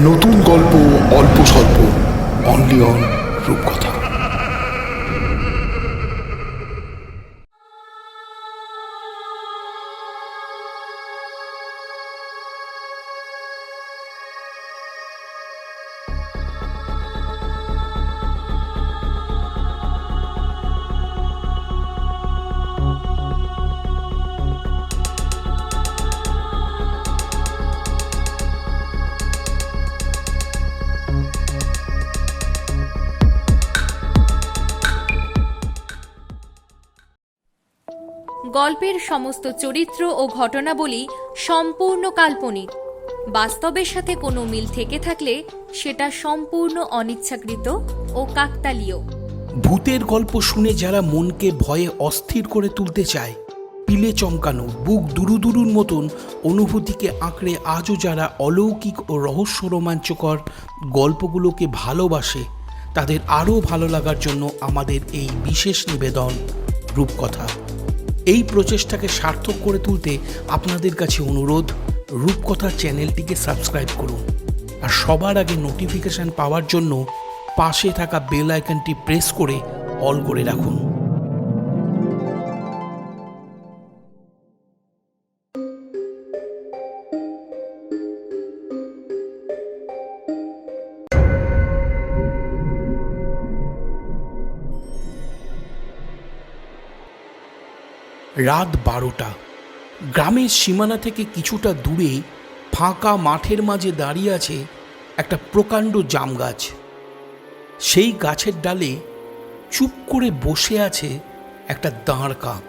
নতুন গল্প, অল্প স্বল্প, অনলি অন রূপকথা। গল্পের সমস্ত চরিত্র ও ঘটনাবলী সম্পূর্ণ কাল্পনিক। বাস্তবের সাথে কোনো মিল থেকে থাকলে সেটা সম্পূর্ণ অনিচ্ছাকৃত ও কাকতালীয়। ভূতের গল্প শুনে যারা মনকে ভয়ে অস্থির করে তুলতে চায়, পিলে চমকানো, বুক দুরুদুরুর মতন অনুভূতিকে আঁকড়ে আজও যারা অলৌকিক ও রহস্য রোমাঞ্চকর গল্পগুলোকে ভালোবাসে, তাদের আরও ভালো লাগার জন্য আমাদের এই বিশেষ নিবেদন রূপকথা। এই প্রচেষ্টাকে সার্থক করে তুলতে আপনাদের কাছে অনুরোধ, রূপকথা চ্যানেলটিকে সাবস্ক্রাইব করুন আর সবার আগে নোটিফিকেশান পাওয়ার জন্য পাশে থাকা বেল আইকনটি প্রেস করে অল করে রাখুন। রাত 12টা। গ্রামের সীমানা থেকে কিছুটা দূরে ফাঁকা মাঠের মাঝে দাঁড়িয়ে আছে একটা প্রকাণ্ড জাম গাছ। সেই গাছের ডালে চুপ করে বসে আছে একটা দাঁড় কাক।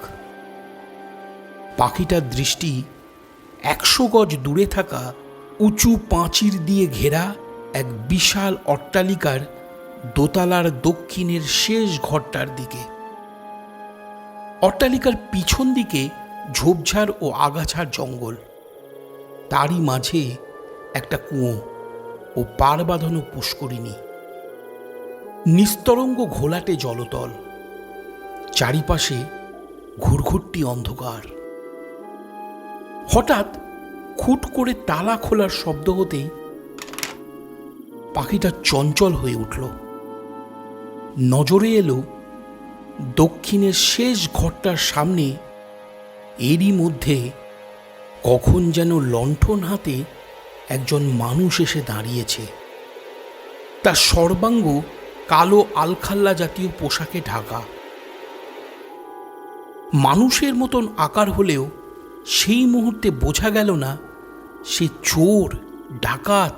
পাখিটার দৃষ্টি 100 গজ দূরে থাকা উঁচু পাঁচির দিয়ে ঘেরা এক বিশাল অট্টালিকার দোতলার দক্ষিণের শেষ ঘরটার দিকে। অট্টালিকার পিছন দিকে ঝোপঝাড় ও আগাছার জঙ্গল, তারই মাঝে একটা কুয়ো ও পার বাঁধানো পুষ্করিণী। নিস্তরঙ্গ ঘোলাটে জলতল, চারিপাশে ঘুরঘুরটি অন্ধকার। হঠাৎ খুট করে তালা খোলার শব্দ হতেই পাখিটা চঞ্চল হয়ে উঠল। নজরে এলো দক্ষিণের শেষ ঘরটার সামনে এরই মধ্যে কখন যেন লণ্ঠন হাতে একজন মানুষ এসে দাঁড়িয়েছে। তার সর্বাঙ্গ কালো আলখাল্লা জাতীয় পোশাকে ঢাকা। মানুষের মতন আকার হলেও সেই মুহূর্তে বোঝা গেল না সে চোর, ডাকাত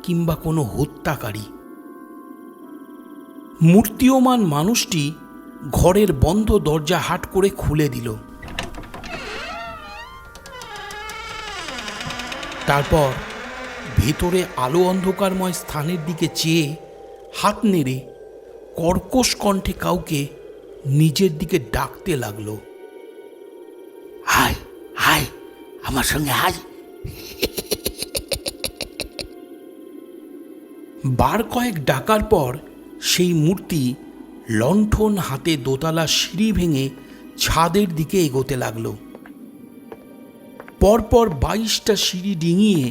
কিংবা কোনো হত্যাকারী। মূর্তিয়মান মানুষটি ঘরের বন্ধ দরজা হাট করে খুলে দিল। তারপর ভেতরে আলো অন্ধকারময় স্থানের দিকে চেয়ে হাত নেড়ে কর্কশ কণ্ঠে কাউকে নিজের দিকে ডাকতে লাগলো। হায় হায়, আমার সঙ্গে হায়। বার কয়েক ডাকার পর সেই মূর্তি লণ্ঠন হাতে দোতলা সিঁড়ি ভেঙে ছাদের দিকে এগোতে লাগলো। পরপর 22টা সিঁড়ি ডিঙিয়ে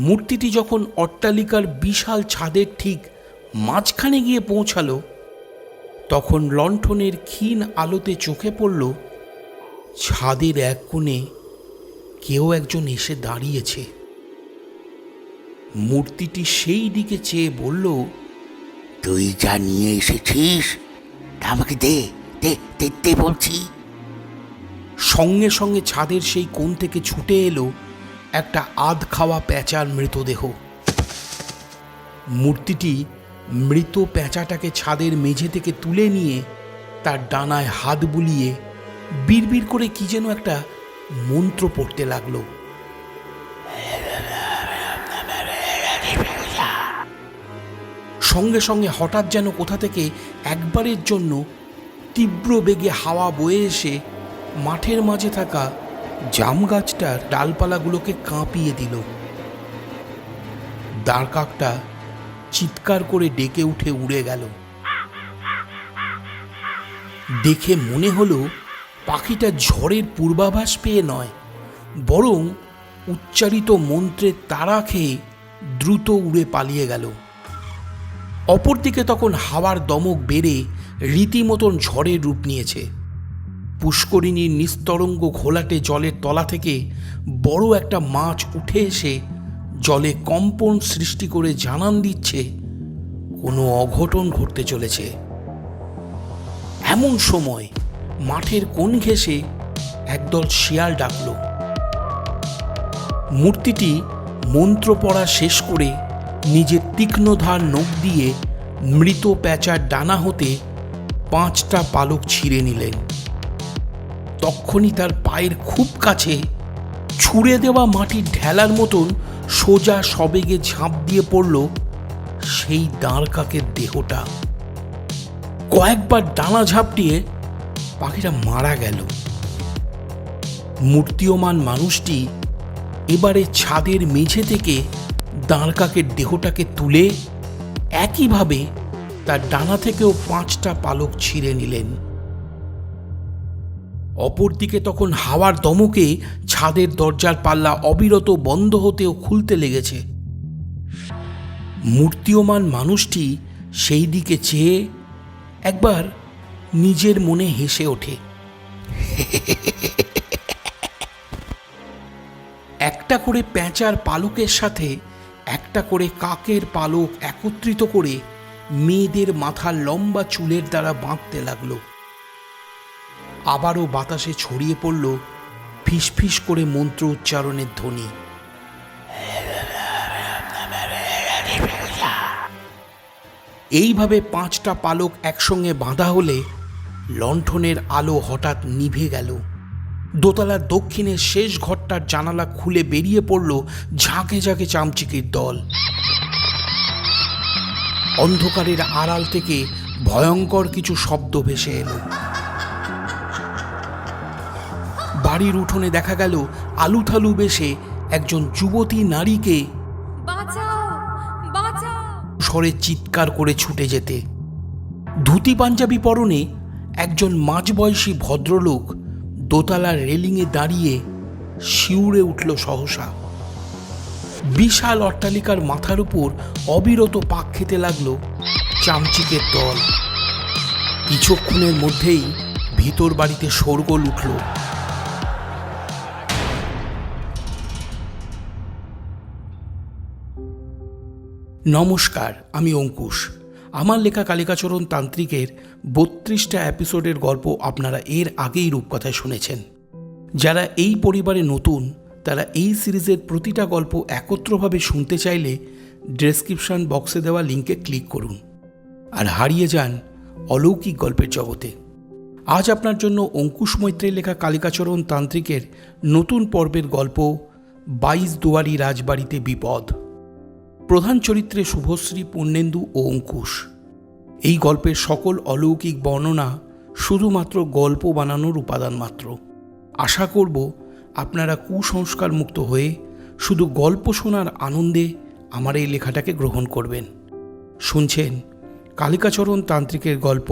মূর্তিটি যখন অট্টালিকার বিশাল ছাদের ঠিক মাঝখানে গিয়ে পৌঁছালো, তখন লণ্ঠনের ক্ষীণ আলোতে চোখে পড়ল ছাদের এক কোণে কেউ একজন এসে দাঁড়িয়েছে। মূর্তিটি সেই দিকে চেয়ে বলল, তুই যা নিয়ে এসেছিস তা আমাকে দে দে দে দে বলছি। সঙ্গে সঙ্গে ছাদের সেই কোণ থেকে ছুটে এলো একটা আধ খাওয়া প্যাঁচার মৃতদেহ। মূর্তিটি মৃত প্যাঁচাটাকে ছাদের মেঝে থেকে তুলে নিয়ে তার ডানায় হাত বুলিয়ে বিড়বিড় করে কি যেন একটা মন্ত্র পড়তে লাগলো। সঙ্গে সঙ্গে হঠাৎ যেন কোথা থেকে একবারের জন্য তীব্র বেগে হাওয়া বয়ে এসে মাঠের মাঝে থাকা জাম গাছটার ডালপালাগুলোকে কাঁপিয়ে দিল। দাঁড় কাকটা চিৎকার করে ডেকে উঠে উড়ে গেল। দেখে মনে হলো পাখিটা ঝড়ের পূর্বাভাস পেয়ে নয়, বরং উচ্চারিত মন্ত্রের তাড়া খেয়ে দ্রুত উড়ে পালিয়ে গেল। অপরদিকে তখন হাওয়ার দমক বেড়ে রীতিমতন ঝড়ের রূপ নিয়েছে। পুষ্করিণীর নিস্তরঙ্গ ঘোলাটে জলের তলা থেকে বড় একটা মাছ উঠে এসে জলে কম্পন সৃষ্টি করে জানান দিচ্ছে কোনো অঘটন ঘটতে চলেছে। এমন সময় মাঠের কোণ ঘেঁষে একদল শিয়াল ডাকল। মূর্তিটি মন্ত্র পড়া শেষ করে নিজের তীক্ষ্ণধার নখ দিয়ে মৃত প্যাঁচার ডানা হতে 5টা পালক ছিঁড়ে নিলেন। তক্ষুনি তার পায়ের খুব কাছে ছুঁড়ে দেওয়া মাটির ঢেলার মতন সোজা সবেগে ঝাঁপ দিয়ে পড়ল সেই দাঁড় কাকের দেহটা। কয়েকবার ডানা ঝাপটিয়ে পাখিটা মারা গেল। মূর্তিয়মান মানুষটি এবারে ছাদের মেঝে থেকে দাঁড় কাকের দেহটাকে তুলে একইভাবে তার ডানা থেকেও 5টা পালক ছিঁড়ে নিলেন। অপরদিকে তখন হাওয়ার দমকে ছাদের দরজার পাল্লা অবিরত বন্ধ হতে ও খুলতে লেগেছে। মূর্তিয়মান মানুষটি সেই দিকে চেয়ে একবার নিজের মনে হেসে ওঠে। একটা করে প্যাঁচার পালকের সাথে একটা করে কাকের পালক একত্রিত করে মেয়েদের মাথার লম্বা চুলের দ্বারা বাঁধতে লাগলো। আবারও বাতাসে ছড়িয়ে পড়ল ফিসফিস করে মন্ত্র উচ্চারণের ধ্বনি। এইভাবে 5টা পালক একসঙ্গে বাঁধা হলে লণ্ঠনের আলো হঠাৎ নিভে গেল। দোতলার দক্ষিণের শেষ ঘরটার জানালা খুলে বেরিয়ে পড়ল ঝাঁকে ঝাঁকে চামচিকির দল। অন্ধকারের আড়াল থেকে ভয়ঙ্কর কিছু শব্দ ভেসে এলো। বাড়ির উঠোনে দেখা গেল আলুথালু বেশে একজন যুবতী নারীকে বাঁচাও বাঁচাও স্বরে চিৎকার করে ছুটে যেতে। ধুতি পাঞ্জাবি পরনে একজন মাঝবয়সী ভদ্রলোক দোতলার রেলিংয়ে দাঁড়িয়ে শিউরে উঠল সহসা। বিশাল অট্টালিকার মাথার উপর অবিরত পাক খেতে লাগলো চামচিকের দল। কিছুক্ষণের মধ্যেই ভিতর বাড়িতে শোরগোল উঠল। নমস্কার, আমি অঙ্কুশ। আমার লেখা কালিকাচরণ তান্ত্রিকের 32টা এপিসোডের গল্প আপনারা এর আগেই রূপকথায় শুনেছেন। যারা এই পরিবারে নতুন তারা এই সিরিজের প্রতিটা গল্প একত্রভাবে শুনতে চাইলে ডেসক্রিপশন বক্সে দেওয়া লিঙ্কে ক্লিক করুন আর হারিয়ে যান অলৌকিক গল্পের জগতে। আজ আপনার জন্য অঙ্কুশ মৈত্রের লেখা কালিকাচরণ তান্ত্রিকের নতুন পর্বের গল্প 22 দুয়ারি রাজবাড়িতে বিপদ। প্রধান চরিত্রে শুভশ্রী, পূর্ণেন্দু ও অঙ্কুশ। এই গল্পের সকল অলৌকিক বর্ণনা শুধুমাত্র গল্প বানানোর উপাদান মাত্র। আশা করব আপনারা কুসংস্কার মুক্ত হয়ে শুধু গল্প শোনার আনন্দে আমার এই লেখাটাকে গ্রহণ করবেন। শুনছেন কালিকাচরণ তান্ত্রিকের গল্প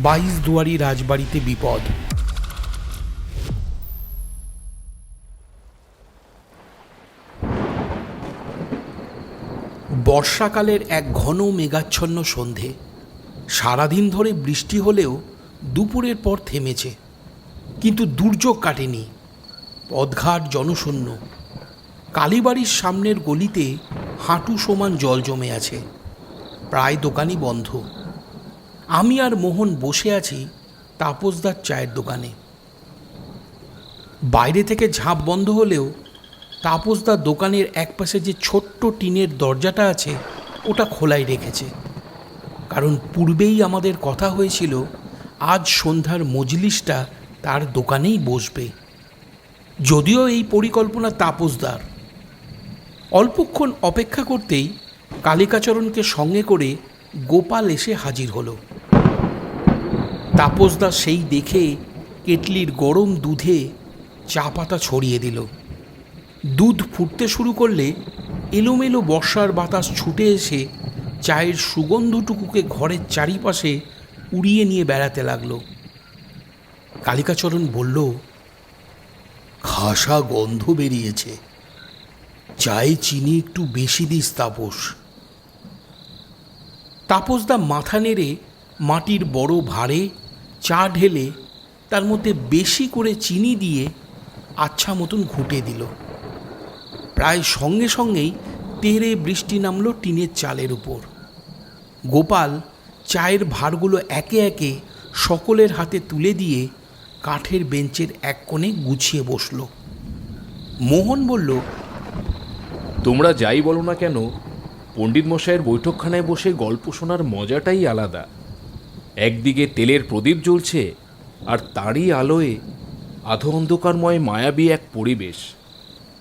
22 দুয়ারি রাজবাড়িতে বিপদ। বর্ষাকালের এক ঘন মেঘাচ্ছন্ন সন্ধে। সারাদিন ধরে বৃষ্টি হলেও দুপুরের পর থেমেছে, কিন্তু দুর্যোগ কাটেনি। পথঘাট জনশূন্য। কালীবাড়ির সামনের গলিতে হাঁটু সমান জল জমে আছে। প্রায় দোকানই বন্ধ। আমি আর মোহন বসে আছি তাপসদার চায়ের দোকানে। বাইরে থেকে ঝাঁপ বন্ধ হলেও তাপসদার দোকানের একপাশে যে ছোট্ট টিনের দরজাটা আছে ওটা খোলাই রেখেছে, কারণ পূর্বেই আমাদের কথা হয়েছিল আজ সন্ধ্যার মজলিসটা তার দোকানেই বসবে। যদিও এই পরিকল্পনা তাপসদার। অল্পক্ষণ অপেক্ষা করতেই কালিকাচরণকে সঙ্গে করে গোপাল এসে হাজির হলো। তাপসদা সেই দেখে কেটলির গরম দুধে চা পাতা ছড়িয়ে দিল। দুধ ফুটতে শুরু করলে এলোমেলো বর্ষার বাতাস ছুটে এসে চায়ের সুগন্ধটুকুকে ঘরের চারিপাশে উড়িয়ে নিয়ে বেড়াতে লাগলো। কালিকাচরণ বলল, খাসা গন্ধ বেরিয়েছে। চায়ে চিনি একটু বেশি দিস তাপস। তাপসদা মাথা নেড়ে মাটির বড় ভাঁড়ে চা ঢেলে তার মধ্যে বেশি করে চিনি দিয়ে আচ্ছা মতন ঘুটে দিল। প্রায় সঙ্গে সঙ্গেই তেড়ে বৃষ্টি নামল টিনের চালের উপর। গোপাল চায়ের ভাঁড়গুলো একে একে সকলের হাতে তুলে দিয়ে কাঠের বেঞ্চের এক কোণে গুছিয়ে বসল। মোহন বলল, তোমরা যাই বলো না কেন, পণ্ডিত মশাইয়ের বৈঠকখানায় বসে গল্প শোনার মজাটাই আলাদা। একদিকে তেলের প্রদীপ জ্বলছে, আর তারই আলোয় আধো অন্ধকারময় মায়াবী এক পরিবেশ।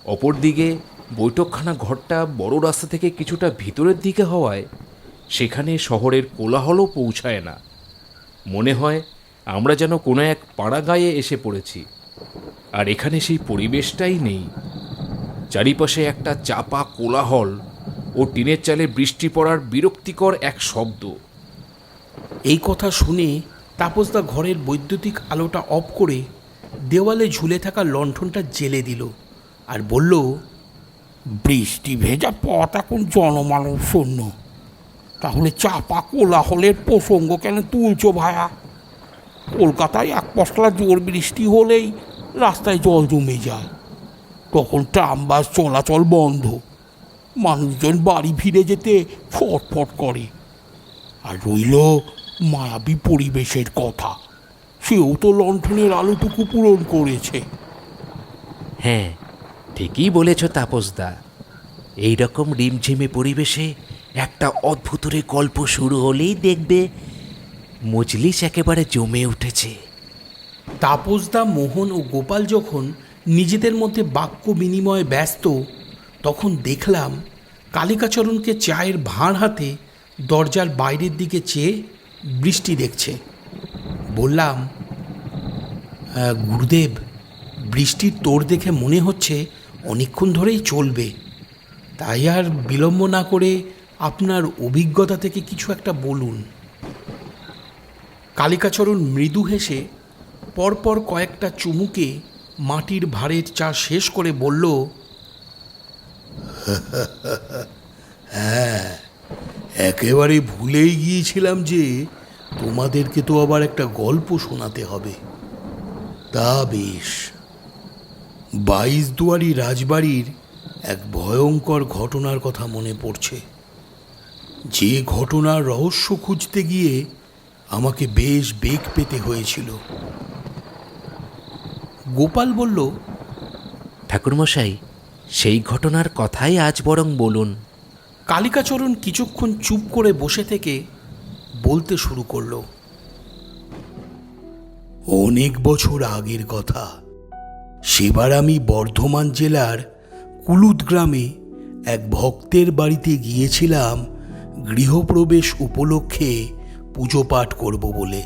অপরদিকে বৈঠকখানা ঘরটা বড় রাস্তা থেকে কিছুটা ভিতরের দিকে হওয়ায় সেখানে শহরের কোলাহলও পৌঁছায় না। মনে হয় আমরা যেন কোনো এক পাড়া গায়ে এসে পড়েছি, আর এখানে সেই পরিবেশটাই নেই। চারিপাশে একটা চাপা কোলাহল ও টিনের চালে বৃষ্টি পড়ার বিরক্তিকর এক শব্দ। এই কথা শুনে তাপসদা ঘরের বৈদ্যুতিক আলোটা অফ করে দেওয়ালে ঝুলে থাকা লণ্ঠনটা জ্বেলে দিল আর বলল, বৃষ্টি ভেজা পথ এখন জনমানব শূন্য, তাহলে চাপা কোলাহলের প্রসঙ্গ কেন তুলছো ভায়া? কলকাতায় এক পশলা জোর বৃষ্টি হলেই রাস্তায় জল জমে যায়, তখন ট্রাম বাস চলাচল বন্ধ, মানুষজন বাড়ি ফিরে যেতে ছটফট করে। আর রইল মায়াবী পরিবেশের কথা, সেও তো লণ্ঠনের আলোটুকু পূরণ করেছে। হ্যাঁ, ঠিকই বলেছ তাপসদা। এইরকম রিমঝিমে পরিবেশে একটা অদ্ভুতরে গল্প শুরু হলেই দেখবে মজলিস একেবারে জমে উঠেছে। তাপসদা, মোহন ও গোপাল যখন নিজেদের মধ্যে বাক্য বিনিময়ে ব্যস্ত, তখন দেখলাম কালিকাচরণকে চায়ের ভাঁড় হাতে দরজার বাইরের দিকে চেয়ে বৃষ্টি দেখছে। বললাম, গুরুদেব, বৃষ্টির তোড় দেখে মনে হচ্ছে অনেকক্ষণ ধরেই চলবে, তাই আর বিলম্ব না করে আপনার অভিজ্ঞতা থেকে কিছু একটা বলুন। কালিকাচরণ মৃদু হেসে পরপর কয়েকটা চুমুকে মাটির ভাঁড়ের চা শেষ করে বলল, হ্যাঁ, একেবারে ভুলেই গিয়েছিলাম যে তোমাদেরকে তো আবার একটা গল্প শোনাতে হবে। তা বেশ, 22 দুয়ারি রাজবাড়ির এক ভয়ঙ্কর ঘটনার কথা মনে পড়ছে, যে ঘটনার রহস্য খুঁজতে গিয়ে আমাকে বেশ বেগ পেতে হয়েছিল। গোপাল বলল, ঠাকুরমশাই, সেই ঘটনার কথাই আজ বরং বলুন। কালিকাচরণ কিছুক্ষণ চুপ করে বসে থেকে বলতে শুরু করল। অনেক বছর আগের কথা। সেবার আমি বর্ধমান জেলার কুলুদ গ্রামে এক ভক্তের বাড়িতে গিয়েছিলাম গৃহপ্রবেশ উপলক্ষে পুজো পাঠ করব বলে।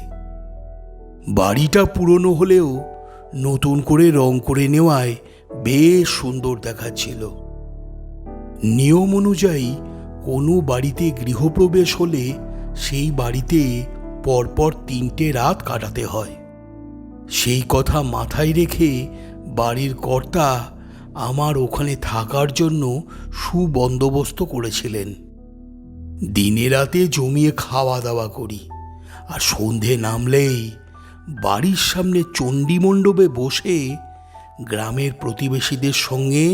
বাড়িটা পুরনো হলেও নতুন করে রং করে নেওয়ায় বেশ সুন্দর দেখাচ্ছিল। নিয়ম অনুযায়ী কোনো বাড়িতে গৃহপ্রবেশ হলে সেই বাড়িতে পরপর 3টে রাত কাটাতে হয়। সেই কথা মাথায় রেখে বাড়ির কর্তা আমার ওখানে থাকার জন্য সুবন্দোবস্ত করেছিলেন। দিনে রাতে জমিয়ে খাওয়া দাওয়া করি, আর সন্ধে নামলেই বাড়ির সামনে চণ্ডীমণ্ডপে বসে গ্রামের প্রতিবেশীদের সঙ্গে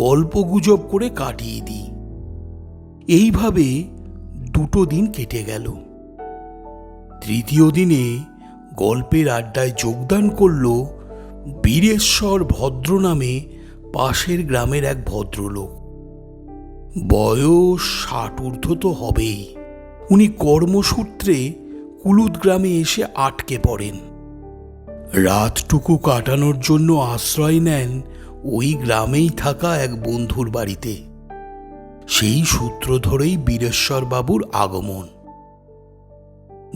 গল্পগুজব করে কাটিয়ে দিই। এইভাবে 2 দিন কেটে গেল। তৃতীয় দিনে গল্পের আড্ডায় যোগদান করল বীরেশ্বর ভদ্র নামে পাশের গ্রামের এক ভদ্রলোক। বয়স 60 ঊর্ধ্ব তো হবেই। উনি কর্মসূত্রে কুলুদ গ্রামে এসে আটকে পড়েন। রাতটুকু কাটানোর জন্য আশ্রয় নেন ওই গ্রামেই থাকা এক বন্ধুর বাড়িতে। সেই সূত্র ধরেই বীরেশ্বর বাবুর আগমন।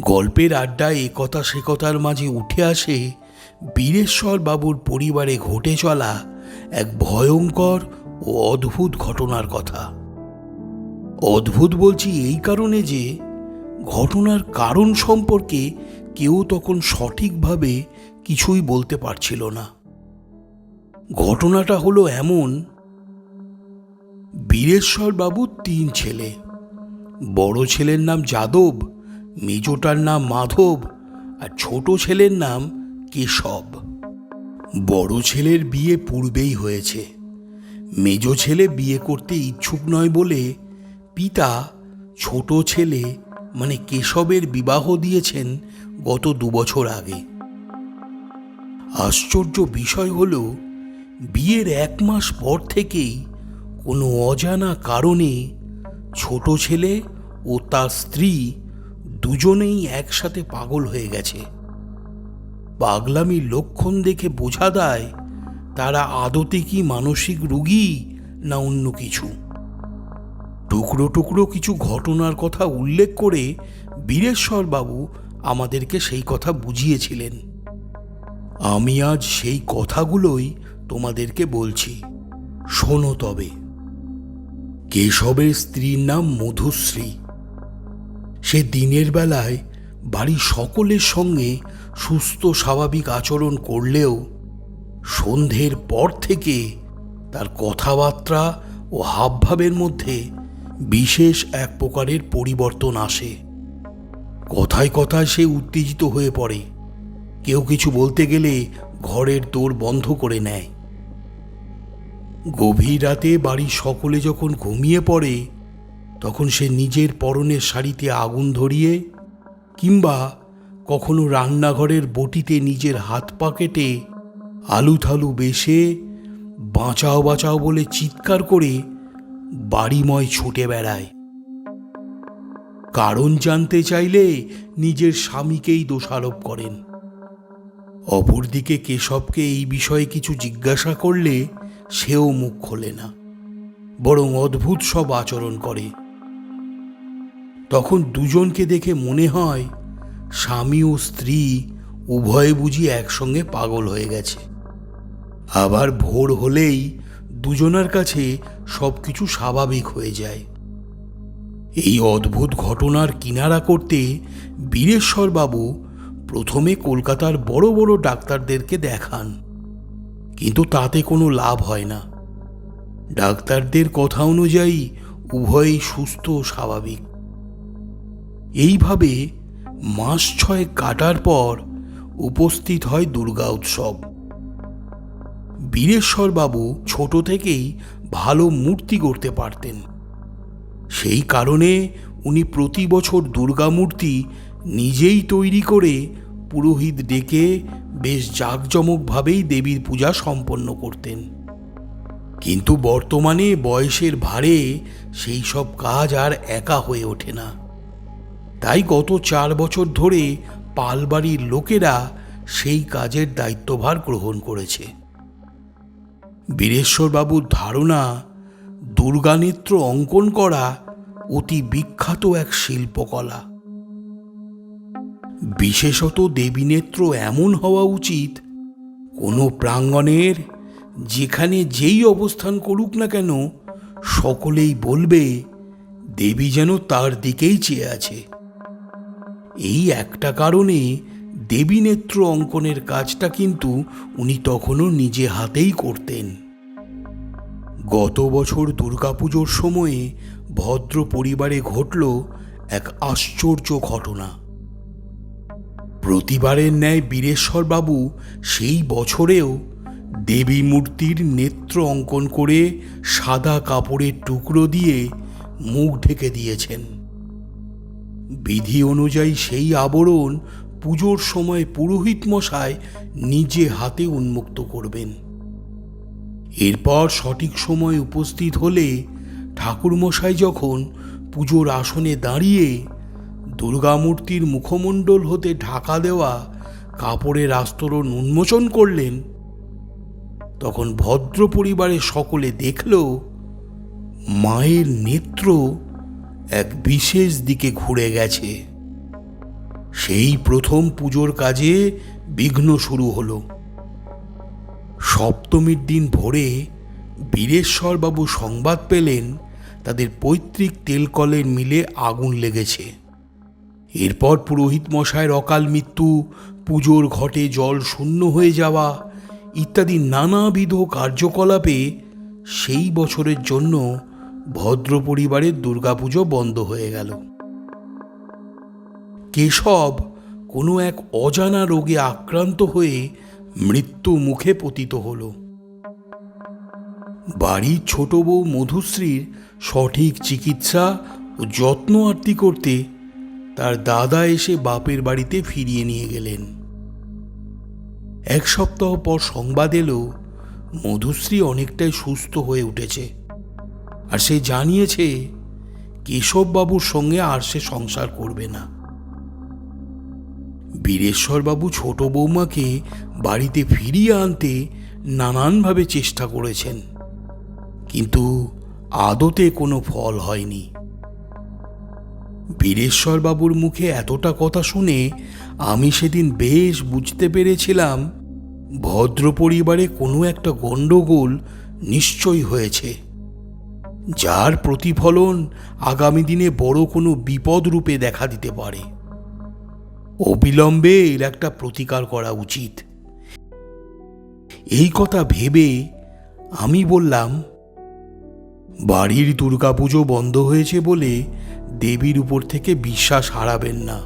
গল্পের আড্ডায় একথা সে কথার মাঝে উঠে আসে বীরেশ্বর বাবুর পরিবারে ঘটে চলা এক ভয়ঙ্কর ও অদ্ভুত ঘটনার কথা। অদ্ভুত বলছি এই কারণে যে ঘটনার কারণ সম্পর্কে কেউ তখন সঠিকভাবে কিছুই বলতে পারছিল না। ঘটনাটা হলো এমন, বীরেশ্বর বাবুর 3 ছেলে। বড় ছেলের নাম যাদব, মেজোটার নাম মাধব, আর ছোট ছেলের নাম কেশব। বড় ছেলের বিয়ে পূর্বেই হয়েছে। মেজ ছেলে বিয়ে করতে ইচ্ছুক নয় বলে পিতা ছোট ছেলে মানে কেশবের বিবাহ দিয়েছেন গত 2 বছর আগে। আশ্চর্য বিষয় হলো, বিয়ের 1 মাস পর থেকেই কোনো অজানা কারণে ছোট ছেলে ও তার স্ত্রী দুজনেই একসাথে পাগল হয়ে গেছে। পাগলামির লক্ষণ দেখে বোঝা যায় তারা আদতে কি মানসিক রোগী না অন্য কিছু। টুকরো টুকরো কিছু ঘটনার কথা উল্লেখ করে বীরেশ্বর বাবু আমাদেরকে সেই কথা বুঝিয়েছিলেন। আমি আজ সেই কথাগুলোই তোমাদেরকে বলছি, শোনো তবে। কেশবের স্ত্রীর নাম মধুশ্রী। সে দিনের বেলায় বাড়ির সকলের সঙ্গে সুস্থ স্বাভাবিক আচরণ করলেও সন্ধ্যের পর থেকে তার কথাবার্তা ও হাবভাবের মধ্যে বিশেষ এক প্রকারের পরিবর্তন আসে। কথায় কথায় সে উত্তেজিত হয়ে পড়ে। কেউ কিছু বলতে গেলে ঘরের দোর বন্ধ করে নেয়। গভীর রাতে বাড়ির সকলে যখন ঘুমিয়ে পড়ে তখন সে নিজের পরনের শাড়িতে আগুন ধরিয়ে কিংবা কখনো রান্নাঘরের বটিতে নিজের হাত পা কেটে আলু থালু বেশে বাঁচাও বাঁচাও বলে চিৎকার করে বাড়িময় ছুটে বেড়ায়। কারণ জানতে চাইলে নিজের স্বামীকেই দোষারোপ করেন। অপরদিকে কেশবকে এই বিষয়ে কিছু জিজ্ঞাসা করলে সেও মুখ খোলে না, বরং অদ্ভুত সব আচরণ করে। তখন দুজনকে দেখে মনে হয় স্বামী ও স্ত্রী উভয়ে বুঝি একসঙ্গে পাগল হয়ে গেছে। আবার ভোর হলেই দুজনার কাছে সবকিছু স্বাভাবিক হয়ে যায়। এই অদ্ভুত ঘটনার কিনারা করতে বীরেশ্বর বাবু প্রথমে কলকাতার বড় বড় ডাক্তারদেরকে দেখান, কিন্তু তাতে কোনো লাভ হয় না। ডাক্তারদের কথা অনুযায়ী উভয়ই সুস্থ ও স্বাভাবিক। এইভাবে মাস 6 কাটার পর উপস্থিত হয় দুর্গা উৎসব। বীরেশ্বর বাবু ছোট থেকেই ভালো মূর্তি গড়তে পারতেন। সেই কারণে উনি প্রতি বছর দুর্গা মূর্তি নিজেই তৈরি করে পুরোহিত ডেকে বেশ জাঁকজমকভাবেই দেবীর পূজা সম্পন্ন করতেন। কিন্তু বর্তমানে বয়সের ভারে সেই সব কাজ আর একা হয়ে ওঠে না। তাই গত 4 বছর ধরে পালবাড়ির লোকেরা সেই কাজের দায়িত্বভার গ্রহণ করেছে। বীরেশ্বরবাবুর ধারণা, দুর্গানেত্র অঙ্কন করা অতি বিখ্যাত এক শিল্পকলা। বিশেষত দেবীনেত্র এমন হওয়া উচিত কোনো প্রাঙ্গণের যেখানে যেই অবস্থান করুক না কেন সকলেই বলবে দেবী যেন তার দিকেই চেয়ে আছে। এই একটা কারণে দেবীনেত্র অঙ্কনের কাজটা কিন্তু উনি তখনও নিজে হাতেই করতেন। গত বছর দুর্গাপুজোর সময়ে ভদ্র পরিবারে ঘটল এক আশ্চর্য ঘটনা। প্রতিবারের ন্যায় বীরেশ্বরবাবু সেই বছরেও দেবী মূর্তির নেত্র অঙ্কন করে সাদা কাপড়ের টুকরো দিয়ে মুখ ঢেকে দিয়েছেন। বিধি অনুযায়ী সেই আবরণ পুজোর সময় পুরোহিত মশাই নিজে হাতে উন্মুক্ত করবেন। এরপর সঠিক সময় উপস্থিত হলে ঠাকুরমশাই যখন পুজোর আসনে দাঁড়িয়ে দুর্গামূর্তির মুখমণ্ডল হতে ঢাকা দেওয়া কাপড়ের আস্তরণ উন্মোচন করলেন, তখন ভদ্র পরিবারের সকলে দেখল মায়ের নেত্র এক বিশেষ দিকে ঘুরে গেছে। সেই প্রথম পুজোর কাজে বিঘ্ন শুরু হলো। সপ্তমীর দিন ভোরে বীরেশ্বরবাবু সংবাদ পেলেন তাদের পৈতৃক তেলকলের মিলে আগুন লেগেছে। এরপর পুরোহিত মশাইয়ের অকাল মৃত্যু, পুজোর ঘটে জল শূন্য হয়ে যাওয়া ইত্যাদি নানাবিধ কার্যকলাপে সেই বছরের জন্য ভদ্র পরিবারের দুর্গাপুজো বন্ধ হয়ে গেল। কেশব কোনো এক অজানা রোগে আক্রান্ত হয়ে মৃত্যু মুখে পতিত হল। বাড়ির ছোট বউ মধুশ্রীর সঠিক চিকিৎসা ও যত্ন আরতি করতে তার দাদা এসে বাপের বাড়িতে ফিরিয়ে নিয়ে গেলেন। এক সপ্তাহ পর সংবাদ এলো মধুশ্রী অনেকটাই সুস্থ হয়ে উঠেছে, আর সে জানিয়েছে কেশববাবুর সঙ্গে আর সে সংসার করবে না। বীরেশ্বরবাবু ছোট বৌমাকে বাড়িতে ফিরিয়ে আনতে নানানভাবে চেষ্টা করেছেন, কিন্তু আদতে কোনো ফল হয়নি। বীরেশ্বরবাবুর মুখে এতটা কথা শুনে আমি সেদিন বেশ বুঝতে পেরেছিলাম ভদ্র পরিবারে কোনো একটা গণ্ডগোল নিশ্চয়ই হয়েছে, যার প্রতিফলন আগামী দিনে বড় কোনো বিপদ রূপে দেখা দিতে পারে। অবিলম্বে এর একটা প্রতিকার করা উচিত। এই কথা ভেবে আমি বললাম, বাড়ির দুর্গাপুজো বন্ধ হয়েছে বলে দেবীর উপর থেকে বিশ্বাস হারাবেন না।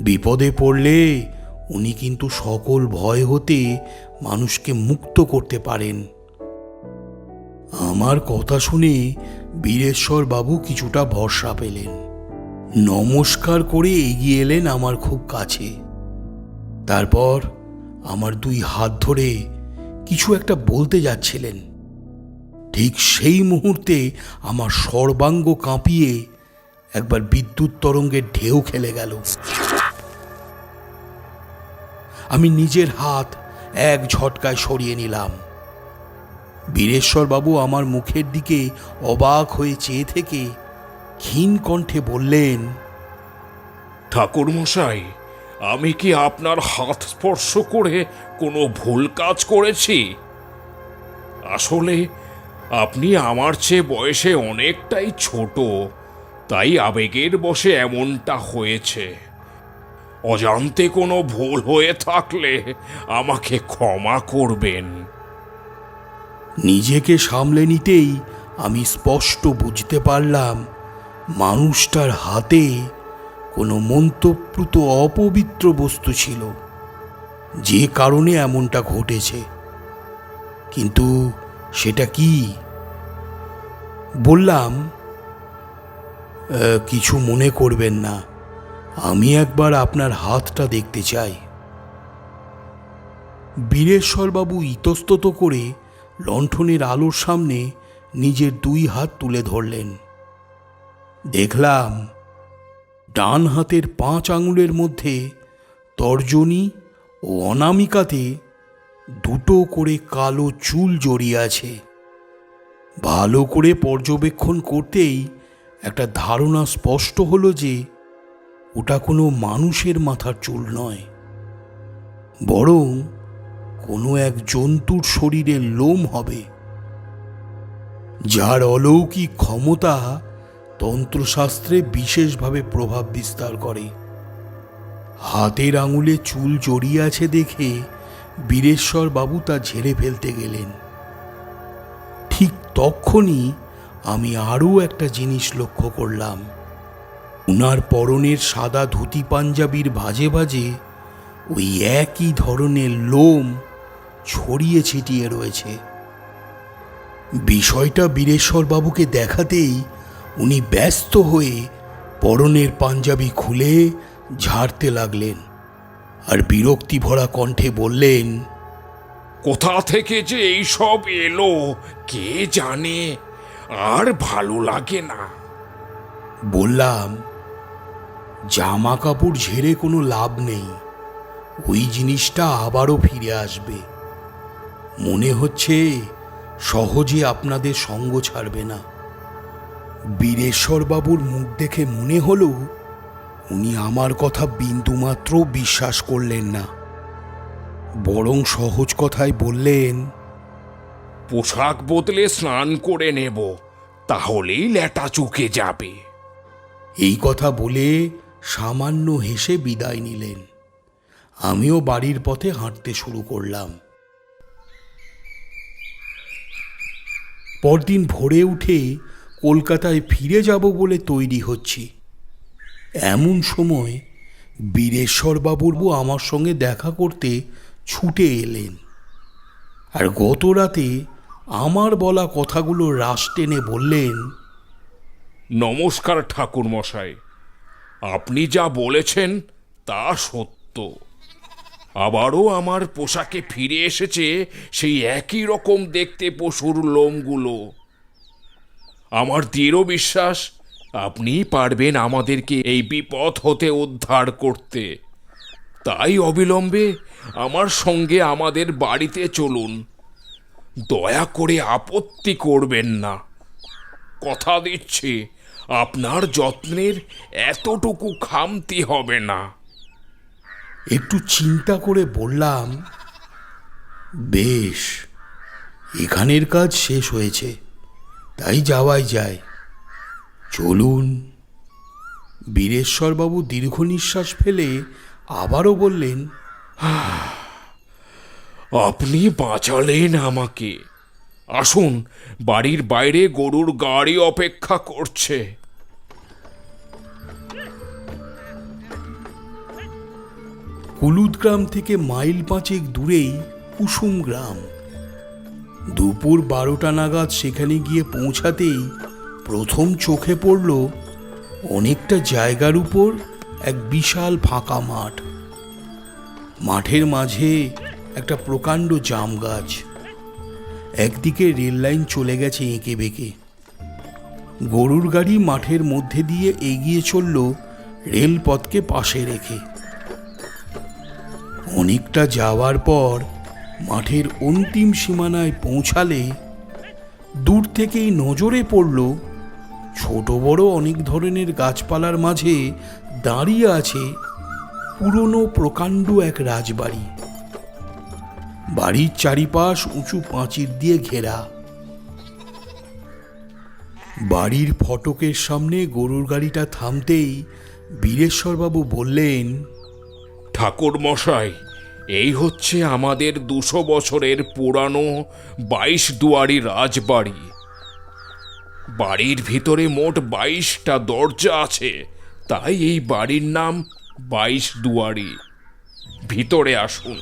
বিপদে পড়লে উনি কিন্তু সকল ভয় হতে মানুষকে মুক্ত করতে পারেন। আমার কথা শুনে বীরেশ্বর বাবু কিছুটা ভরসা পেলেন। নমস্কার করে এগিয়ে এলেন আমার খুব কাছে। তারপর আমার দুই হাত ধরে কিছু একটা বলতে যাচ্ছিলেন। ঠিক সেই মুহূর্তে আমার সর্বাঙ্গ কাঁপিয়ে একবার বিদ্যুৎ তরঙ্গের ঢেউ খেলে গেল। আমি নিজের হাত এক ঝটকায় সরিয়ে নিলাম। বীরেশ্বরবাবু আমার মুখের দিকে অবাক হয়ে চেয়ে থেকে ক্ষীণ কণ্ঠে বললেন, ঠাকুরমশাই, আমি কি আপনার হাত স্পর্শ করে কোনো ভুল কাজ করেছি? আসলে আপনি আমার চেয়ে বয়সে অনেকটাই ছোট, তাই আবেগের বশে এমনটা হয়েছে। অজান্তে কোনো ভুল হয়ে থাকলে আমাকে ক্ষমা করবেন। নিজেকে সামলে নিতেই আমি স্পষ্ট বুঝতে পারলাম মানুষটার হাতে কোনো মন্তপ্রুত অপবিত্র বস্তু ছিল, যে কারণে এমনটা ঘটেছে। কিন্তু সেটা কি? বললাম, কিছু মনে করবেন না, আমি একবার আপনার হাতটা দেখতে চাই। বীরেশ্বরবাবু ইতস্তত করে লণ্ঠনের আলোর সামনে নিজের দুই হাত তুলে ধরলেন। দেখলাম ডান হাতের 5 আঙুলের মধ্যে তর্জনী ও অনামিকাতে দুটো করে কালো চুল জড়িয়ে আছে। ভালো করে পর্যবেক্ষণ করতেই একটা ধারণা স্পষ্ট হলো যে ওটা কোনো মানুষের মাথার চুল নয়, বরং কোনো এক জন্তুর শরীরের লোম হবে, যার অলৌকিক ক্ষমতা তন্ত্রশাস্ত্রে বিশেষভাবে প্রভাব বিস্তার করে। হাতের আঙুলে চুল জড়িয়ে আছে দেখে বীরেশ্বর বাবু তা ঝেড়ে ফেলতে গেলেন। ঠিক তখনই আমি আরও একটা জিনিস লক্ষ্য করলাম। উনার পরনের সাদা ধুতি পাঞ্জাবির ভাঁজে ভাঁজে ওই একই ধরনের লোম ছড়িয়ে ছিটিয়ে রয়েছে। বিষয়টা বীরেশ্বরবাবুকে দেখাতেই উনি ব্যস্ত হয়ে পরনের পাঞ্জাবি খুলে ঝাড়তে লাগলেন, আর বিরক্তি ভরা কণ্ঠে বললেন, কোথা থেকে যে এই সব এলো কে জানে, আর ভালো লাগে না। বললাম, জামা কাপড় ঝেড়ে কোনো লাভ নেই, ওই জিনিসটা আবারও ফিরে আসবে। মনে হচ্ছে সহজে আপনাদের সঙ্গ ছাড়বে না। বীরেশ্বরবাবুর মুখ দেখে মনে হলো উনি আমার কথা বিন্দুমাত্র বিশ্বাস করলেন না, বরং সহজ কথায় বললেন, পোশাক বদলে স্নান করে নেব, তাহলেই ল্যাটা চুকে যাবে। এই কথা বলে সামান্য হেসে বিদায় নিলেন। আমিও বাড়ির পথে হাঁটতে শুরু করলাম। পরদিন ভোরে উঠে কলকাতায় ফিরে যাব বলে তৈরি হচ্ছি। এমন সময় বীরেশ্বরবাবুর আমার সঙ্গে দেখা করতে ছুটে এলেন, আর গত রাতে আমার বলা কথাগুলো রাশ টেনে বললেন, নমস্কার ঠাকুর মশাই, আপনি যা বলেছেন তা সত্য। আবারও আমার পোশাকে ফিরে এসেছে সেই একই রকম দেখতে পশুর লোমগুলো। আমার দৃঢ় বিশ্বাস আপনি পারবেন আমাদেরকে এই বিপদ হতে উদ্ধার করতে। তাই অবিলম্বে আমার সঙ্গে আমাদের বাড়িতে চলুন। দয়া করে আপত্তি করবেন না। কথা দিচ্ছি আপনার যত্নের এতটুকু খামতি হবে না। একটু চিন্তা করে বললাম, বেশ, এখানের কাজ শেষ হয়েছে, তাই যাওয়াই যায়, চলুন। বীরেশ্বরবাবু দীর্ঘ নিঃশ্বাস ফেলে আবারও বললেন, আপনি বাঁচালেন আমাকে। আসুন, বাড়ির বাইরে গরুর গাড়ি অপেক্ষা করছে। হলুদ গ্রাম থেকে মাইল 5 দূরেই কুসুম গ্রাম। দুপুর 12টা নাগাদ সেখানে গিয়ে পৌঁছাতেই প্রথম চোখে পড়ল অনেকটা জায়গার উপর এক বিশাল ফাঁকা মাঠ। মাঠের মাঝে একটা প্রকাণ্ড জাম গাছ, একদিকে রেল লাইন চলে গেছে এঁকে বেঁকে। গরুর গাড়ি মাঠের মধ্যে দিয়ে এগিয়ে চলল রেলপথকে পাশে রেখে। অনেকটা যাওয়ার পর মাঠের অন্তিম সীমানায় পৌঁছালে দূর থেকেই নজরে পড়ল ছোট বড় অনেক ধরনের গাছপালার মাঝে দাঁড়িয়ে আছে পুরনো প্রকাণ্ড এক রাজবাড়ি। বাড়ির চারিপাশ উঁচু প্রাচীর দিয়ে ঘেরা। বাড়ির ফটকের সামনে গরুর গাড়িটা থামতেই বীরেশ্বরবাবু বললেন, ঠাকুর মশাই, এই হচ্ছে আমাদের 200 বছরের পুরানো 22 দুয়ারি রাজবাড়ি। বাড়ির ভিতরে মোট 22টা দরজা আছে, তাই এই বাড়ির নাম 22 দুয়ারি। ভিতরে আসুন।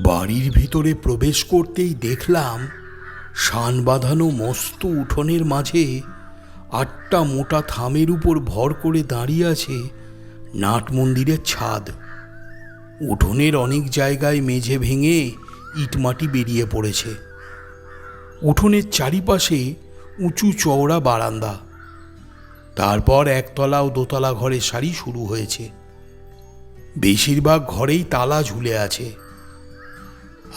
বাড়ির ভিতরে প্রবেশ করতেই দেখলাম শান বাঁধানো মস্ত উঠোনের মাঝে 8টা মোটা থামের উপর ভর করে দাঁড়িয়ে আছে নাট মন্দিরের ছাদ। উঠোনের অনেক জায়গায় মেঝে ভেঙে ইটমাটি বেরিয়ে পড়েছে। উঠোনের চারিপাশে উঁচু চওড়া বারান্দা, তারপর একতলা ও দোতলা ঘরের সারি শুরু হয়েছে। বেশিরভাগ ঘরেই তালা ঝুলে আছে।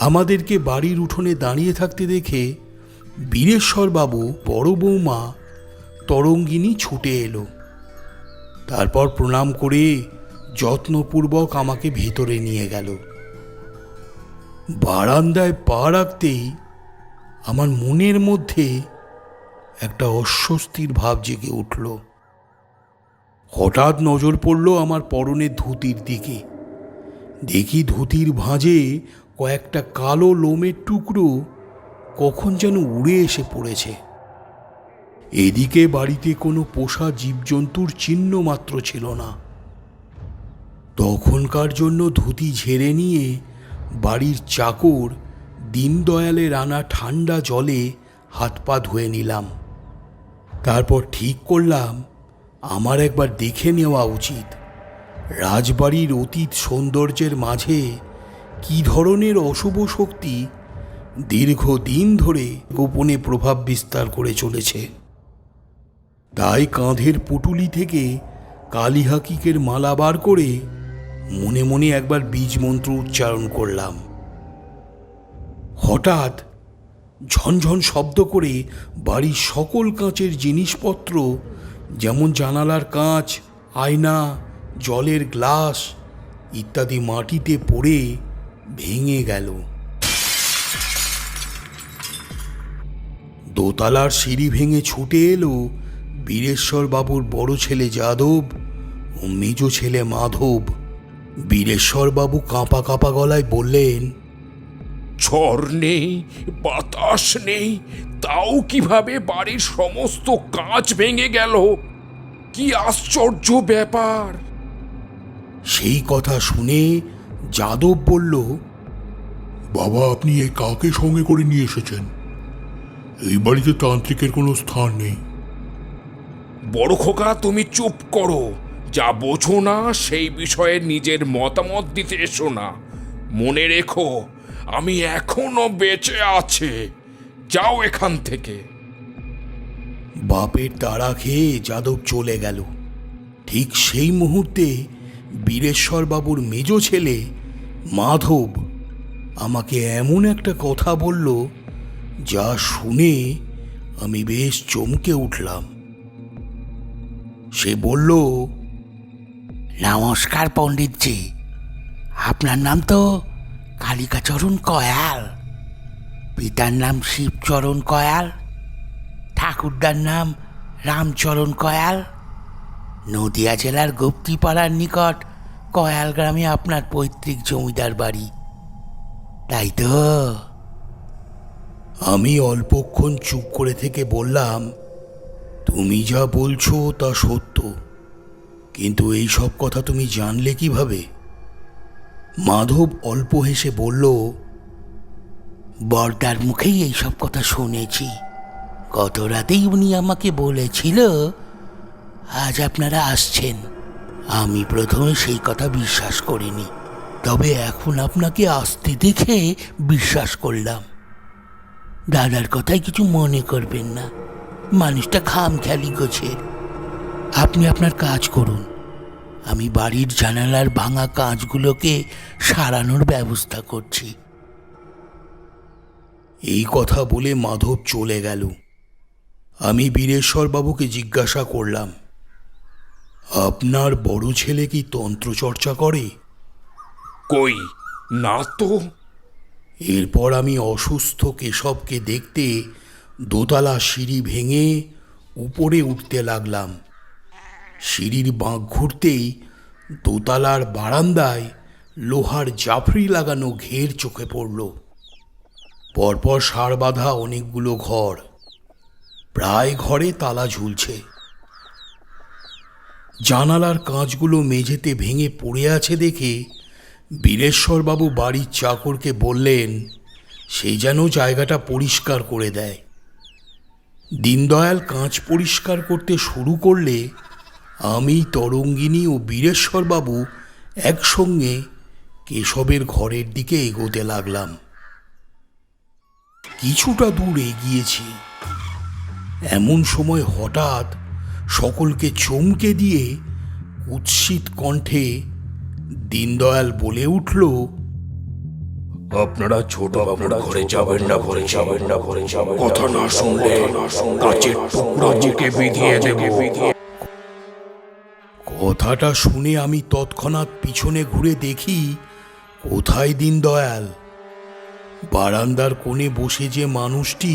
আমাদেরকে বাড়ির উঠোনে দাঁড়িয়ে থাকতে দেখে বীরেশ্বরবাবু বড় বৌমা তরঙ্গিনী ছুটে এলো। তারপর প্রণাম করে যত্নপূর্বক আমাকে ভেতরে নিয়ে গেল। বারান্দায় পা রাখতেই আমার মনের মধ্যে একটা অস্বস্তির ভাব জেগে উঠল। হঠাৎ নজর পড়ল আমার পরনের ধুতির দিকে। দেখি ধুতির ভাঁজে কয়েকটা কালো লোমের টুকরো কখন যেন উড়ে এসে পড়েছে। এদিকে বাড়িতে কোনো পোষা জীবজন্তুর চিহ্ন মাত্র ছিল না। তখনকার জন্য ধুতি ঝেড়ে নিয়ে বাড়ির চাকর দীনদয়ালের আনা ঠান্ডা জলে হাত পা ধুয়ে নিলাম। তারপর ঠিক করলাম আমার একবার দেখে নেওয়া উচিত রাজবাড়ির অতীত সৌন্দর্যের মাঝে কী ধরনের অশুভ শক্তি দীর্ঘদিন ধরে গোপনে প্রভাব বিস্তার করে চলেছে। তাই কাঁধের পুটুলি থেকে কালিহাকিকের মালা বার করে মনে মনে একবার বীজ মন্ত্র উচ্চারণ করলাম। হঠাৎ ঝনঝন শব্দ করে বাড়ির সকল কাঁচের জিনিসপত্র, যেমন জানালার কাঁচ, আয়না, জলের গ্লাস ইত্যাদি মাটিতে পড়ে ভেঙে গেল। দোতলার সিঁড়ি ভেঙে ছুটে এলো বীরেশ্বরবাবুর বড় ছেলে যাদব ও মেজ ছেলে মাধব। বীরেশ্বরবাবু কাঁপা কাঁপা গলায় বললেন, ঝড় নেই, বাতাস নেই, তাও কিভাবে বাড়ির সমস্ত কাঁচ ভেঙে গেল? কি আশ্চর্য ব্যাপার! সেই কথা শুনে যাদব বলল, বাবা, আপনি এই কাকে সঙ্গে করে নিয়ে এসেছেন? এই বাড়িতে তান্ত্রিকের কোনো স্থান নেই। বড় খোকা, তুমি চুপ করো। যা বোঝো না সেই বিষয়ে নিজের মতামত দিতে এসো না। মনে রেখো, আমি এখনো বেঁচে আছে। যাও এখান থেকে। বাপের তাড়া খেয়ে যাদব চলে গেল। ঠিক সেই মুহূর্তে বীরেশ্বর বাবুর মেজ ছেলে মাধব আমাকে এমন একটা কথা বলল, যা শুনে আমি বেশ চমকে উঠলাম। সে বলল, নমস্কার পণ্ডিতজি, আপনার নাম তো কালিকাচরণ কয়াল। পিতার নাম শিবচরণ কয়াল, ঠাকুরদার নাম রামচরণ কয়াল। নদিয়া জেলার গুপ্তিপাড়ার নিকট কয়াল গ্রামে আপনার পৈতৃক জমিদার বাড়ি, তাই তো? আমি অল্পক্ষণ চুপ করে থেকে বললাম, তুমি যা বলছো তা সত্য, কিন্তু এই সব কথা তুমি জানলে কিভাবে? মাধব অল্প হেসে বলল, বর্দার মুখেই এইসব কথা শুনেছি। গত রাতেই উনি আমাকে বলেছিল আজ আপনারা আসছেন। আমি প্রথমে সেই কথা বিশ্বাস করিনি, তবে এখন আপনাকে আসতে দেখে বিশ্বাস করলাম। দাদার কথায় কিছু মনে করবেন না, মানুষটা খামখেয়ালি গোছের। আপনি আপনার কাজ করুন, আমি বাড়ির জানালার ভাঙা কাঁচগুলোকে সারানোর ব্যবস্থা করছি। এই কথা বলে মাধব চলে গেল। আমি বীরেশ্বর বাবুকে জিজ্ঞাসা করলাম, আপনার বড় ছেলে কি তন্ত্রচর্চা করে? কই, না তো। এরপর আমি অসুস্থ কেশবকে দেখতে দোতলা সিঁড়ি ভেঙে উপরে উঠতে লাগলাম। সিঁড়ির বাঁক ঘুরতেই দোতলার বারান্দায় লোহার জাফরি লাগানো ঘের চোখে পড়ল। পরপর সার বাঁধা অনেকগুলো ঘর, প্রায় ঘরে তালা ঝুলছে। জানালার কাঁচগুলো মেঝেতে ভেঙে পড়ে আছে দেখে বীরেশ্বরবাবু বাড়ির চাকরকে বললেন সেই যেন জায়গাটা পরিষ্কার করে দেয়। দীনদয়াল কাঁচ পরিষ্কার করতে শুরু করলে আমি, তরঙ্গিনী ও বীরেশ্বরবাবু একসঙ্গে কেশবের ঘরের দিকে এগোতে লাগলাম। কিছুটা দূর এগিয়েছি, এমন সময় হঠাৎ সকলকে চমকে দিয়ে কুৎসিত কণ্ঠে দীনদয়াল বলে উঠল, আপনারা ছোট বাবুর ঘরে যাবেন না, কথা না শুনলে কাচের টুকরো বুকে বিধিয়ে দেব। কথাটা শুনে আমি তৎক্ষণাৎ পিছনে ঘুরে দেখি, কোথায় দীনদয়াল? বারান্দার কোণে বসে যে মানুষটি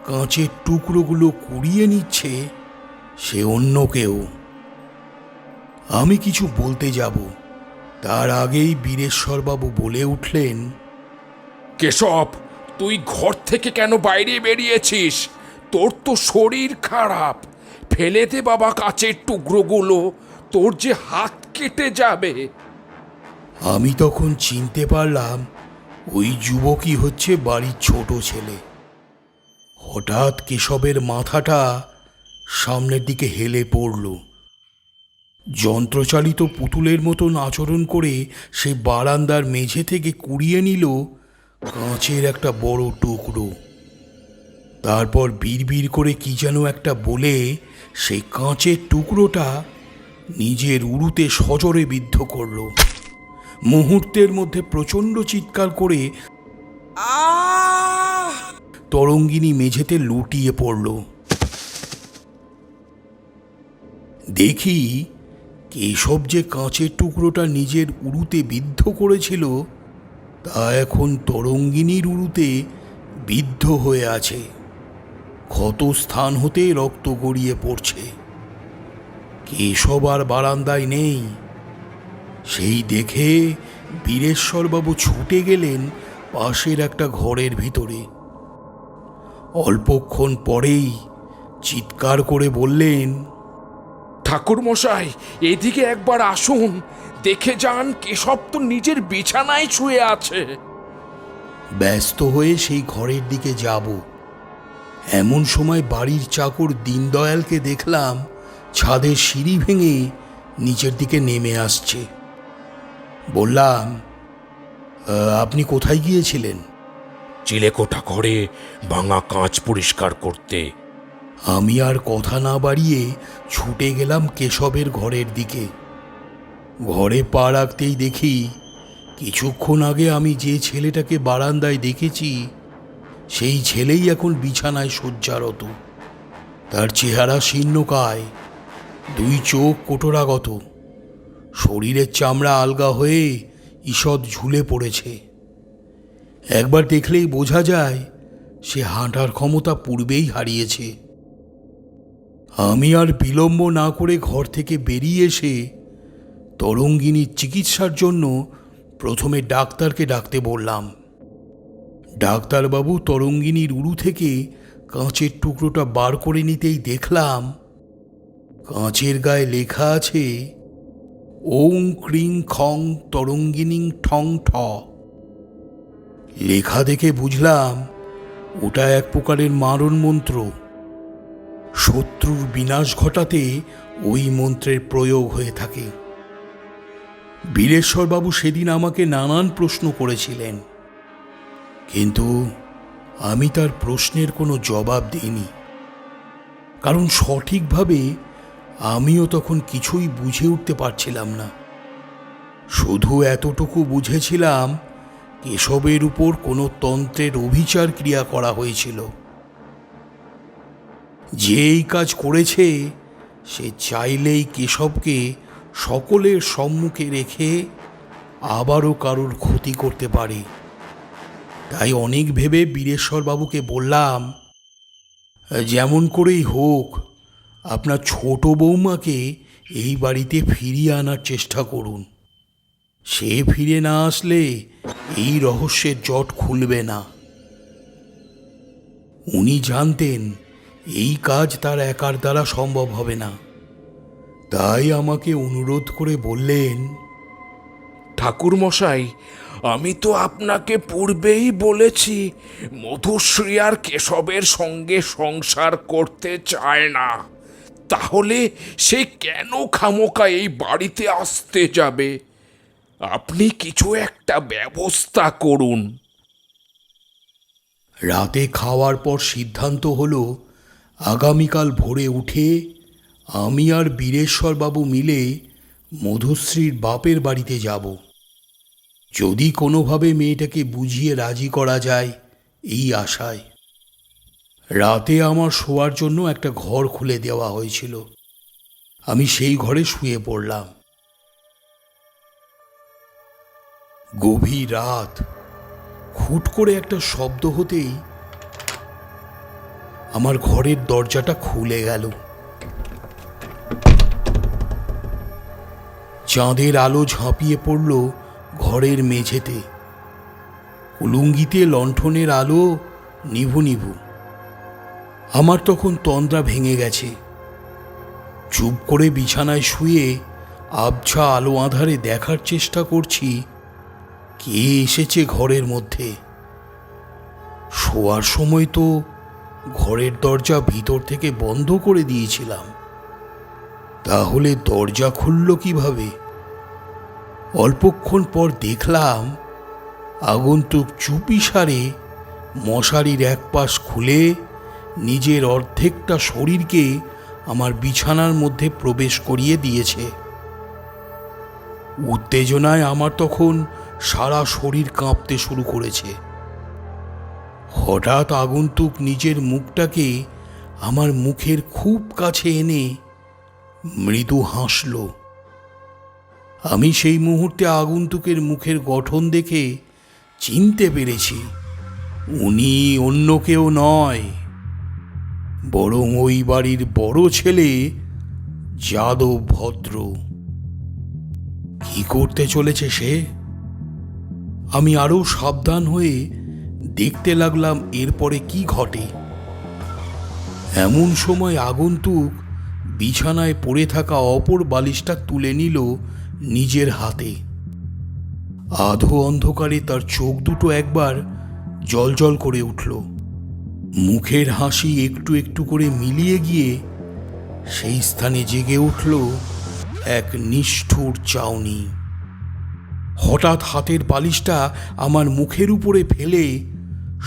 কাঁচের টুকরোগুলো কুড়িয়ে নিচ্ছে সে অন্য কেউ। আমি কিছু বলতে যাব, তার আগেই বীরেশ্বরবাবু বলে উঠলেন, কেশব, তুই ঘর থেকে কেন বাইরে বেরিয়েছিস? তোর তো শরীর খারাপ। ফেলে দে বাবা কাচের টুকরোগুলো, তোর যে হাত কেটে যাবে। আমি তখন চিনতে পারলাম ওই যুবকই হচ্ছে বাড়ির ছোট ছেলে। হঠাৎ কেশবের মাথাটা সামনের দিকে হেলে পড়ল। যন্ত্রচালিত পুতুলের মতন আচরণ করে সে বারান্দার মেঝে থেকে কুড়িয়ে নিল কাঁচের একটা বড় টুকরো। তারপর বিড়বিড় করে কি যেন একটা বলে সেই কাঁচের টুকরোটা নিজের উরুতে সজোরে বিদ্ধ করল। মুহূর্তের মধ্যে প্রচণ্ড চিৎকার করে তরঙ্গিনী মেঝেতে লুটিয়ে পড়ল। দেখি কেশব যে কাঁচের টুকরোটা নিজের উরুতে বিদ্ধ করেছিল তা এখন তরঙ্গিনীর উরুতে বিদ্ধ হয়ে আছে। ক্ষত স্থান হতে রক্ত গড়িয়ে পড়ছে। কেশব আর বারান্দায় নেই। সেই দেখে বীরেশ্বরবাবু ছুটে গেলেন পাশের একটা ঘরের ভিতরে। অল্পক্ষণ পরেই চিৎকার করে বললেন, ঠাকুর মশাই, এদিকে একবার আসুন, দেখে যান কেশব তো নিজের বিছানায় শুয়ে আছে। ব্যস্ত হয়ে সেই ঘরের দিকে যাব, এমন সময় বাড়ির চাকর দীনদয়ালকে দেখলাম ছাদের সিঁড়ি ভেঙে নিচের দিকে নেমে আসছে। বললাম, আপনি কোথায় গিয়েছিলেন? চিলেকোঠা ঘরে ভাঙা কাঁচ পরিষ্কার করতে। আমি আর কথা না বাড়িয়ে ছুটে গেলাম কেশবের ঘরের দিকে। ঘরে পা রাখতেই দেখি কিছুক্ষণ আগে আমি যে ছেলেটাকে বারান্দায় দেখেছি সেই ছেলেই এখন বিছানায় শয্যারত। তার চেহারা শীর্ণকায়, দুই চোখ কোটরাগত, শরীরের চামড়া আলগা হয়ে ঈষৎ ঝুলে পড়েছে। একবার দেখলেই বোঝা যায় সে হাঁটার ক্ষমতা পূর্বেই হারিয়েছে। আমি আর বিলম্ব না করে ঘর থেকে বেরিয়ে এসে তরঙ্গিনীর চিকিৎসার জন্য প্রথমে ডাক্তারকে ডাকতে বললাম। ডাক্তারবাবু তরঙ্গিনীর উরু থেকে কাঁচের টুকরোটা বার করে নিতেই দেখলাম কাঁচের গায়ে লেখা আছে ওং ক্রিং খং তরঙ্গিনীং ঠং ঠ। লেখা দেখে বুঝলাম ওটা এক প্রকারের মারণ মন্ত্র। শত্রুর বিনাশ ঘটাতে ওই মন্ত্রের প্রয়োগ হয়ে থাকে। বীরেশ্বরবাবু সেদিন আমাকে নানান প্রশ্ন করেছিলেন, কিন্তু আমি তার প্রশ্নের কোনো জবাব দিইনি, কারণ সঠিকভাবে আমিও তখন কিছুই বুঝে উঠতে পারছিলাম না। শুধু এতটুকু বুঝেছিলাম কেশবের উপর কোনো তন্ত্রের অভিচার ক্রিয়া করা হয়েছিল। যে এই কাজ করেছে সে চাইলেই কেশবকে সকলের সম্মুখে রেখে আবারও কারোর ক্ষতি করতে পারে। তাই অনেক ভেবে বীরেশ্বরবাবুকে বললাম, যেমন করেই হোক আপনার ছোট বৌমাকে এই বাড়িতে ফিরিয়ে আনার চেষ্টা করুন। সে ফিরে না আসলে এই রহস্যের জট খুলবে না। উনি জানতেন এই কাজ তার একার দ্বারা সম্ভব হবে না, তাই আমাকে অনুরোধ করে বললেন, ঠাকুর মশাই, আমি তো আপনাকে পূর্বেই বলেছি মধুশ্রী আর কেশবের সঙ্গে সংসার করতে চায় না। তাহলে সে কেন খামোকা এই বাড়িতে আসতে যাবে? আপনি কিছু একটা ব্যবস্থা করুন। রাতে খাওয়ার পর সিদ্ধান্ত হলো আগামীকাল ভোরে উঠে আমি আর বীরেশ্বরবাবু মিলে মধুশ্রীর বাপের বাড়িতে যাব। যদি কোনোভাবে মেয়েটাকে বুঝিয়ে রাজি করা যায় এই আশায়। রাতে আমার শোয়ার জন্য একটা ঘর খুলে দেওয়া হয়েছিল, আমি সেই ঘরে শুয়ে পড়লাম। গভীর রাত, খুট করে একটা শব্দ হতেই আমার ঘরের দরজাটা খুলে গেল। চাঁদের আলো ঝাঁপিয়ে পড়ল ঘরের মেঝেতে। উলুঙ্গিতে লণ্ঠনের আলো নিভু নিভু। আমার তখন তন্দ্রা ভেঙে গেছে। চুপ করে বিছানায় শুয়ে আবছা আলো আঁধারে দেখার চেষ্টা করছি কে এসেছে ঘরের মধ্যে। শোয়ার সময় তো ঘরের দরজা ভিতর থেকে বন্ধ করে দিয়েছিলাম, তাহলে দরজা খুলল কিভাবে? অল্পক্ষণ পর দেখলাম আগন্তুক চুপি সারে মশারির এক পাশ খুলে নিজের অর্ধেকটা শরীরকে আমার বিছানার মধ্যে প্রবেশ করিয়ে দিয়েছে। উত্তেজনায় আমার তখন সারা শরীর কাঁপতে শুরু করেছে। হঠাৎ আগন্তুক নিজের মুখটাকে আমার মুখের খুব কাছে এনে মৃদু হাসল। আমি সেই মুহূর্তে আগন্তুকের মুখের গঠন দেখে চিনতে পেরেছি উনি অন্য কেউ নয়, বরং ওই বাড়ির বড় ছেলে যাদব ভদ্র। কি করতে চলেছে সে? আমি আরও সাবধান হয়ে দেখতে লাগলাম এরপরে কি ঘটে। এমন সময় আগন্তুক বিছানায় পড়ে থাকা অপর বালিশটা তুলে নিল নিজের হাতে। আধো অন্ধকারে তার চোখ দুটো একবার জ্বলজ্বল করে উঠল। মুখের হাসি একটু একটু করে মিলিয়ে গিয়ে সেই স্থানে জেগে উঠল এক নিষ্ঠুর চাউনি। হঠাৎ হাতের বালিশটা আমার মুখের উপরে ফেলে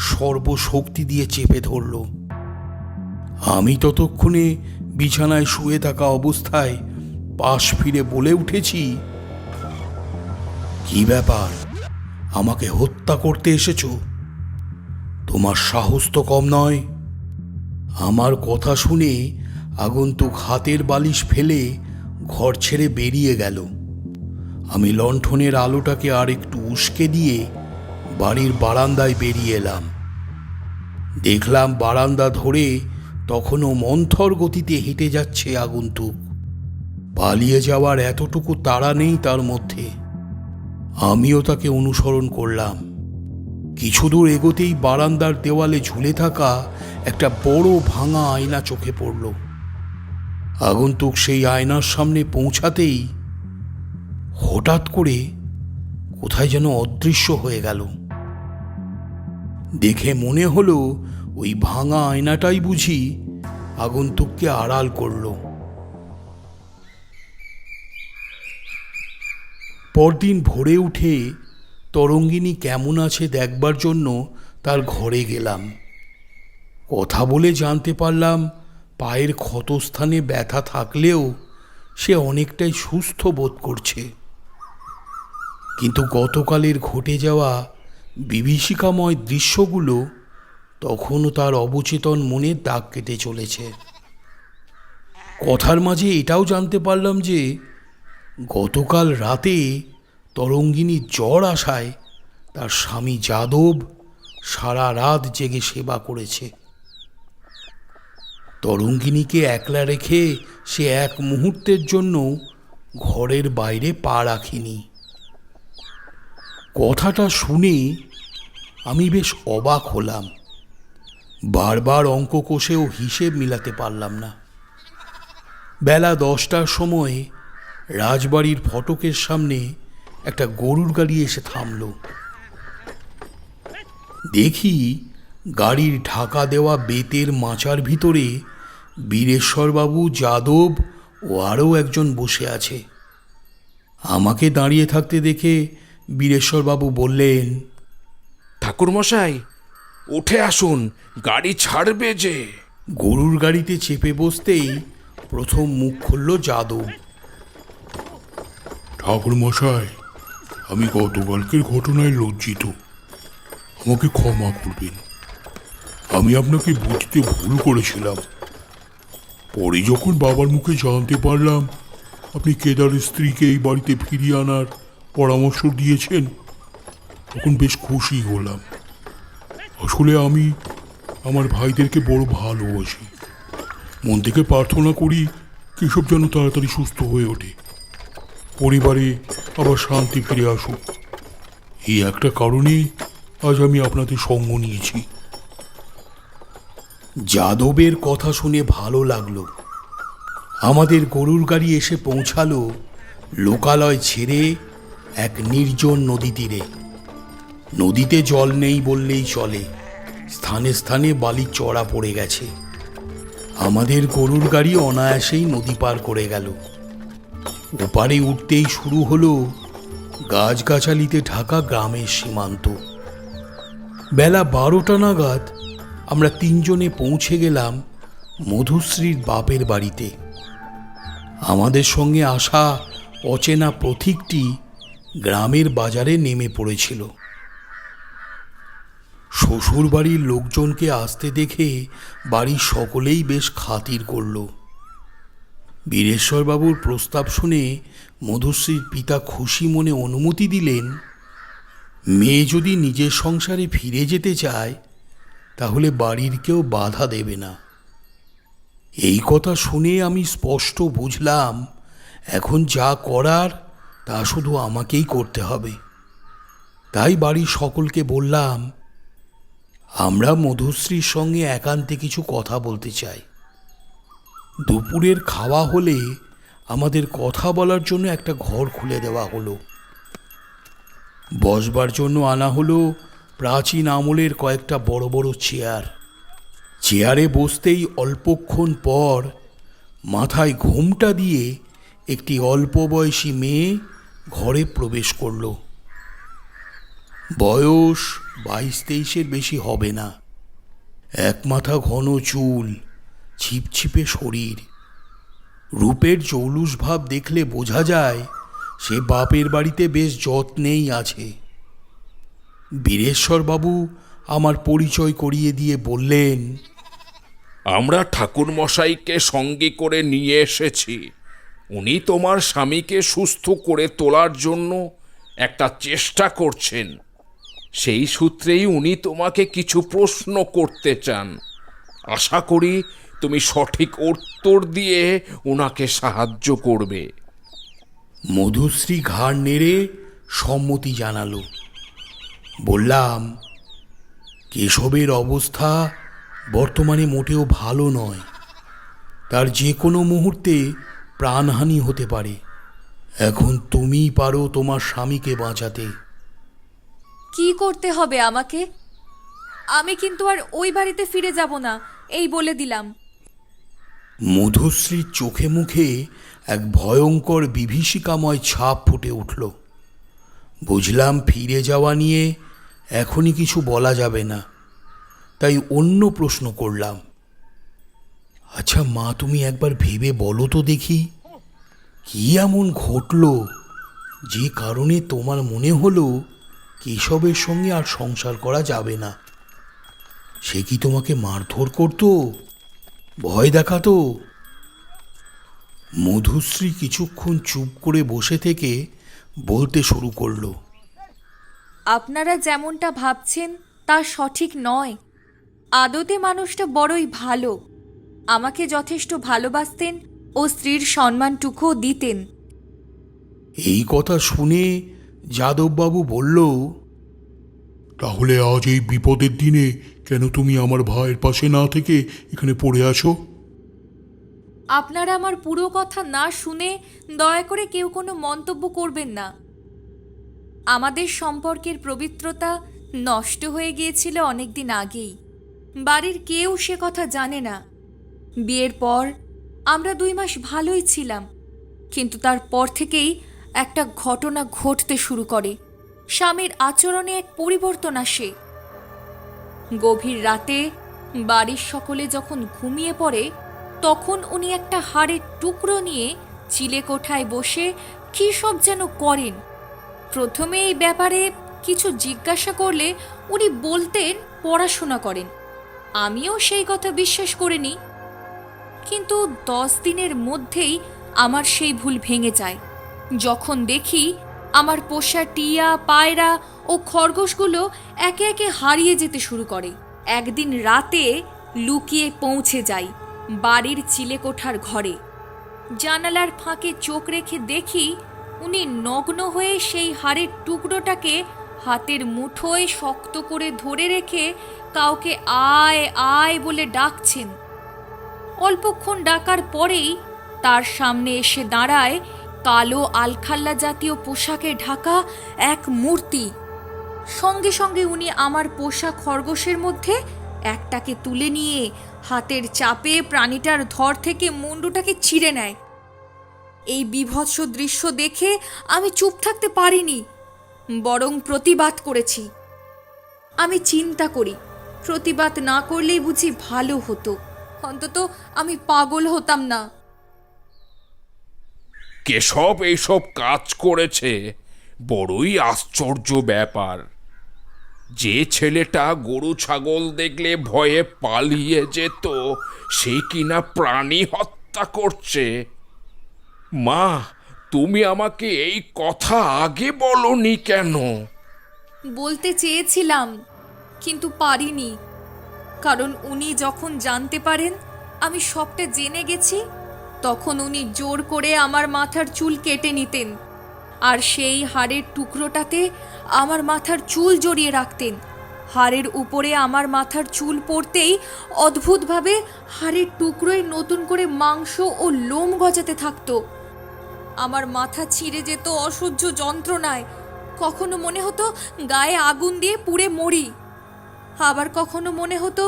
সর্বশক্তি দিয়ে চেপে ধরল। আমি ততক্ষণে বিছানায় শুয়ে থাকা অবস্থায় পাশ ফিরে বলে উঠেছি, কি ব্যাপার, আমাকে হত্যা করতে এসেছো? তোমার সাহস তো কম নয়। আমার কথা শুনে আগন্তুক হাতের বালিশ ফেলে ঘর ছেড়ে বেরিয়ে গেল। আমি লণ্ঠনের আলোটাকে আর একটু উস্কে দিয়ে বাড়ির বারান্দায় বেরিয়ে এলাম। দেখলাম বারান্দা ধরে তখনও মন্থর গতিতে হেঁটে যাচ্ছে আগন্তুক। পালিয়ে যাওয়ার এতটুকু তাড়া নেই তার মধ্যে। আমিও তাকে অনুসরণ করলাম। কিছু দূর এগোতেই বারান্দার দেওয়ালে ঝুলে থাকা একটা বড় ভাঙা আয়না চোখে পড়ল। আগন্তুক সেই আয়নার সামনে পৌঁছাতেই হঠাৎ করে কোথায় যেন অদৃশ্য হয়ে গেল। দেখে মনে হলো ওই ভাঙা আয়নাটাই বুঝি আগন্তুককে আড়াল করল। পরদিন ভোরে উঠে তরঙ্গিনী কেমন আছে দেখবার জন্য তার ঘরে গেলাম। কথা বলে জানতে পারলাম পায়ের ক্ষতস্থানে ব্যথা থাকলেও সে অনেকটাই সুস্থ বোধ করছে। কিন্তু গতকালের ঘটে যাওয়া বিভীষিকাময় দৃশ্যগুলো তখনও তার অবচেতন মনে দাগ কেটে চলেছে। কথার মাঝে এটাও জানতে পারলাম যে গতকাল রাতে তরঙ্গিনীর জ্বর আসায় তার স্বামী যাদব সারা রাত জেগে সেবা করেছে। তরঙ্গিনীকে একলা রেখে সে এক মুহূর্তের জন্য ঘরের বাইরে পা রাখিনি। কথাটা শুনে আমি বেশ অবাক হলাম। বারবার অঙ্ক কষেও হিসেব মিলাতে পারলাম না। বেলা 10টার সময় রাজবাড়ির ফটকের সামনে একটা গরুর গাড়ি এসে থামল। দেখি গাড়ির ঢাকা দেওয়া বেতের মাচার ভিতরে বীরেশ্বরবাবু, যাদব ও আরও একজন বসে আছে। আমাকে দাঁড়িয়ে থাকতে দেখে বীরেশ্বরবাবু বললেন, ঠাকুরমশাই, উঠে আসুন, গাড়ি ছাড়বে যে। গরুর গাড়িতে চেপে বসতেই প্রথম মুখ খুলল যাদব। ঠাকুরমশাই, আমি গতকালকের ঘটনায় লজ্জিত, আমাকে ক্ষমা করবেন। আমি আপনাকে বুঝতে ভুল করেছিলাম। পরে যখন বাবার মুখে জানতে পারলাম আপনি কেদারের স্ত্রীকে এই বাড়িতে ফিরিয়ে আনার পরামর্শ দিয়েছেন, তখন বেশ খুশি হলাম। আসলে আমি আমার ভাইদেরকে বড় ভালোবাসি। মন থেকে প্রার্থনা করি কেশব যেন তাড়াতাড়ি সুস্থ হয়ে ওঠে, পরিবারে আবার শান্তি ফিরে আসুক। এই একটা কারণে আজ আমি আপনাদের সঙ্গ নিয়েছি। যাদবের কথা শুনে ভালো লাগলো। আমাদের গরুর গাড়ি এসে পৌঁছালো লোকালয় ছেড়ে এক নির্জন নদী তীরে। নদীতে জল নেই বললেই চলে, স্থানে স্থানে বালি চড়া পড়ে গেছে। আমাদের গরুর গাড়ি অনায়াসেই নদী পার করে গেল। ওপারে উঠতেই শুরু হলো গাছগাছালিতে ঢাকা গ্রামের সীমান্ত। বেলা 12টা নাগাদ আমরা তিনজনে পৌঁছে গেলাম মধুশ্রীর বাপের বাড়িতে। আমাদের সঙ্গে আসা অচেনা প্রতীকটি গ্রামের বাজারে নেমে পড়েছিল। শ্বশুর বাড়ির লোকজনকে আসতে দেখে বাড়ির সকলেই বেশ খাতির করল। বীরেশ্বরবাবুর প্রস্তাব শুনে মধুশ্রীর পিতা খুশি মনে অনুমতি দিলেন, মেয়ে যদি নিজের সংসারে ফিরে যেতে চায় তাহলে বাড়ির কেউ বাধা দেবে না। এই কথা শুনে আমি স্পষ্ট বুঝলাম এখন যা করার তা শুধু আমাকেই করতে হবে। তাই বাড়ির সকলকে বললাম, আমরা মধুশ্রীর সঙ্গে একান্তে কিছু কথা বলতে চাই। দুপুরের খাওয়া হলে আমাদের কথা বলার জন্য একটা ঘর খুলে দেওয়া হলো। বসবার জন্য আনা হলো প্রাচীন আমলের কয়েকটা বড় বড় চেয়ার। চেয়ারে বসতেই অল্পক্ষণ পর মাথায় ঘোমটা দিয়ে একটি অল্প বয়সী মেয়ে ঘরে প্রবেশ করল। বয়স 22-23-এর বেশি হবে না। এক মাথা ঘন চুল, ছিপছিপে শরীর। রূপের জৌলুস ভাব দেখলে বোঝা যায় সে বাপের বাড়িতে বেশ যত্নেই আছে। বীরেশ্বরবাবু আমার পরিচয় করিয়ে দিয়ে বললেন, আমরা ঠাকুর মশাইকে সঙ্গে করে নিয়ে এসেছি। উনি তোমার স্বামীকে সুস্থ করে তোলার জন্য একটা চেষ্টা করছেন। সেই সূত্রেই উনি তোমাকে কিছু প্রশ্ন করতে চান। আশা করি তুমি সঠিক উত্তর দিয়ে ওনাকে সাহায্য করবে। মধুশ্রী ঘাড় নেড়ে সম্মতি জানালো। বললাম, কেশবের অবস্থা বর্তমানে মোটেও ভালো নয়। তার যে কোনো মুহূর্তে প্রাণহানি হতে পারে। এখন তুমিই পারো তোমার স্বামীকে বাঁচাতে। কি করতে হবে আমাকে? আমি কিন্তু আর ওই বাড়িতে ফিরে যাব না, এই বলে দিলাম। মধুশ্রীর চোখে মুখে এক ভয়ঙ্কর বিভীষিকাময় ছাপ ফুটে উঠল। বুঝলাম ফিরে যাওয়া নিয়ে এখনই কিছু বলা যাবে না। তাই অন্য প্রশ্ন করলাম, আচ্ছা মা, তুমি একবার ভেবে বলো তো দেখি, কি এমন ঘটল যে কারণে তোমার মনে হলো কেশবের সঙ্গে আর সংসার করা যাবে না? সে কি তোমাকে মারধর করতো, ভয় দেখাতো? মধুশ্রী কিছুক্ষণ চুপ করে বসে থেকে বলতে শুরু করলো, আপনারা যেমনটা ভাবছেন তা সঠিক নয়। আদতে মানুষটা বড়ই ভালো, আমাকে যথেষ্ট ভালোবাসতেন ও স্ত্রীর সম্মানটুকুও দিতেন। এই কথা শুনে যাদববাবু বলল, তাহলে আজ এই বিপদের দিনে কেন তুমি আমার ভাইয়ের পাশে না থেকে এখানে পড়ে আছো? আপনারা আমার পুরো কথা না শুনে দয়া করে কেউ কোনো মন্তব্য করবেন না। আমাদের সম্পর্কের পবিত্রতা নষ্ট হয়ে গিয়েছিল অনেকদিন আগেই। বাড়ির কেউ সে কথা জানে না। বিয়ের পর আমরা 2 মাস ভালোই ছিলাম, কিন্তু তারপর থেকেই একটা ঘটনা ঘটতে শুরু করে। স্বামীর আচরণে এক পরিবর্তন আসে। গভীর রাতে বাড়ির সকলে যখন ঘুমিয়ে পড়ে, তখন উনি একটা হাড়ের টুকরো নিয়ে চিলেকোঠায় বসে কী সব যেন করেন। প্রথমে এই ব্যাপারে কিছু জিজ্ঞাসা করলে উনি বলতেন পড়াশোনা করেন। আমিও সেই কথা বিশ্বাস করিনি, কিন্তু 10 দিনের মধ্যেই আমার সেই ভুল ভেঙে যায় যখন দেখি আমার পোষা টিয়া, পায়রা ও খরগোশগুলো একে একে হারিয়ে যেতে শুরু করে। একদিন রাতে লুকিয়ে পৌঁছে যাই বাড়ির চিলেকোঠার ঘরে। জানালার ফাঁকে চোখ রেখে দেখি উনি নগ্ন হয়ে সেই হাড়ের টুকরোটাকে হাতের মুঠোয় শক্ত করে ধরে রেখে কাউকে আয় আয় বলে ডাকছেন। অল্পক্ষণ ডাকার পরেই তার সামনে এসে দাঁড়ায় কালো আলখাল্লা জাতীয় পোশাকে ঢাকা এক মূর্তি। সঙ্গে সঙ্গে উনি আমার পোষা খরগোশের মধ্যে একটাকে তুলে নিয়ে হাতের চাপে প্রাণীটার ধর থেকে মুন্ডুটাকে ছিঁড়ে নেয়। এই বীভৎস দৃশ্য দেখে আমি চুপ থাকতে পারিনি, বরং প্রতিবাদ করেছি। আমি চিন্তা করি, প্রতিবাদ না করলেই বুঝি ভালো হতো, অন্তত আমি পাগল হতাম না। কেশব এইসব কাজ করেছে, বড়ই আশ্চর্য ব্যাপার। যে ছেলেটা গরু ছাগল দেখলে ভয়ে পালিয়ে যেত, সে কিনা প্রাণী হত্যা করছে। মা, তুমি আমাকে এই কথা আগে বলনি কেন? বলতে চেয়েছিলাম, কিন্তু পারিনি, কারণ উনি যখন জানতে পারেন আমি সবটা জেনে গেছি, তখন উনি জোর করে আমার মাথার চুল কেটে নিতেন আর সেই হাড়ের টুকরোটাতে আমার মাথার চুল জড়িয়ে রাখতেন। হাড়ের উপরে আমার মাথার চুল পড়তেই অদ্ভুতভাবে হাড়ের টুকরোয় নতুন করে মাংস ও লোম গজাতে থাকতো। আমার মাথা ছিঁড়ে যেত অসহ্য যন্ত্রণায়। কখনো মনে হতো গায়ে আগুন দিয়ে পুড়ে মরি, আবার কখনো মনে হতো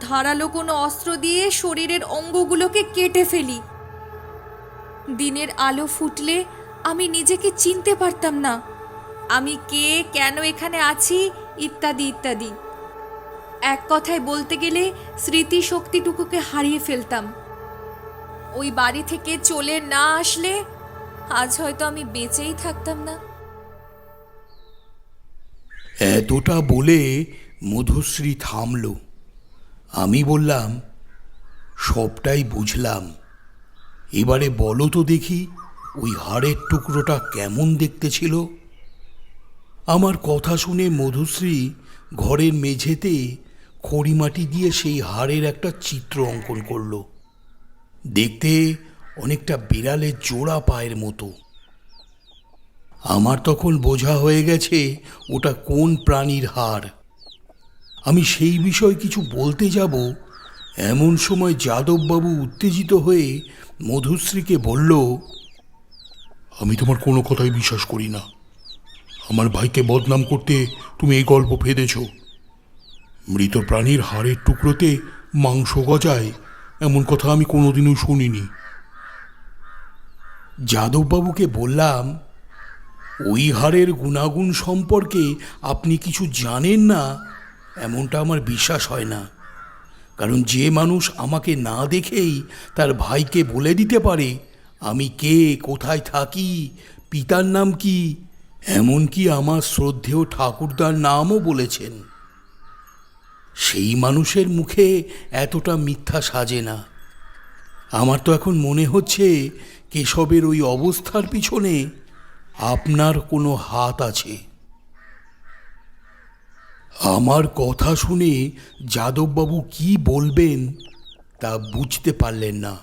ধারালো কোনো অস্ত্র দিয়ে শরীরের অঙ্গগুলোকে কেটে ফেলি। দিনের আলো ফুটলে আমি নিজেকে চিনতে পারতাম না। আমি কে, কেন এখানে আছি, ইত্যাদি ইত্যাদি। এক কথায় বলতে গেলে স্মৃতিশক্তিটুকুকে হারিয়ে ফেলতাম। ওই বাড়ি থেকে চলে না আসলে আজ হয়তো আমি বেঁচেই থাকতাম না। এতটা বলে মধুশ্রী থামল। আমি বললাম, সবটাই বুঝলাম, এবারে বলো তো দেখি ওই হাড়ের টুকরোটা কেমন দেখতে ছিল। আমার কথা শুনে মধুশ্রী ঘরের মেঝেতে খড়িমাটি দিয়ে সেই হাড়ের একটা চিত্র অঙ্কন করল। দেখতে অনেকটা বিড়ালের জোড়া পায়ের মতো। আমার তখন বোঝা হয়ে গেছে ওটা কোন প্রাণীর হাড়। আমি সেই বিষয়ে কিছু বলতে যাব, এমন সময় যাদববাবু উত্তেজিত হয়ে মধুশ্রীকে বলল, আমি তোমার কোনো কথাই বিশ্বাস করি না। আমার ভাইকে বদনাম করতে তুমি এই গল্প ফেঁদেছ। মৃত প্রাণীর হাড়ের টুকরোতে মাংস গজায় এমন কথা আমি কোনোদিনও শুনিনি। যাদববাবুকে বললাম, ওই হাড়ের গুণাগুণ সম্পর্কে আপনি কিছু জানেন না এমনটা আমার বিশ্বাস হয় না। কারণ যে মানুষ আমাকে না দেখেই তার ভাইকে বলে দিতে পারে আমি কে, কোথায় থাকি, পিতার নাম কি, এমনকি আমার শ্রদ্ধেয় ঠাকুরদার নামও বলেছেন, সেই মানুষের মুখে এতটা মিথ্যা সাজে না। আমার তো এখন মনে হচ্ছে কেশবের ওই অবস্থার পিছনে আপনার কোনো হাত আছে। আমার কথা শুনে যাদববাবু কি বলবেন তা বুঝতে পারলেন না।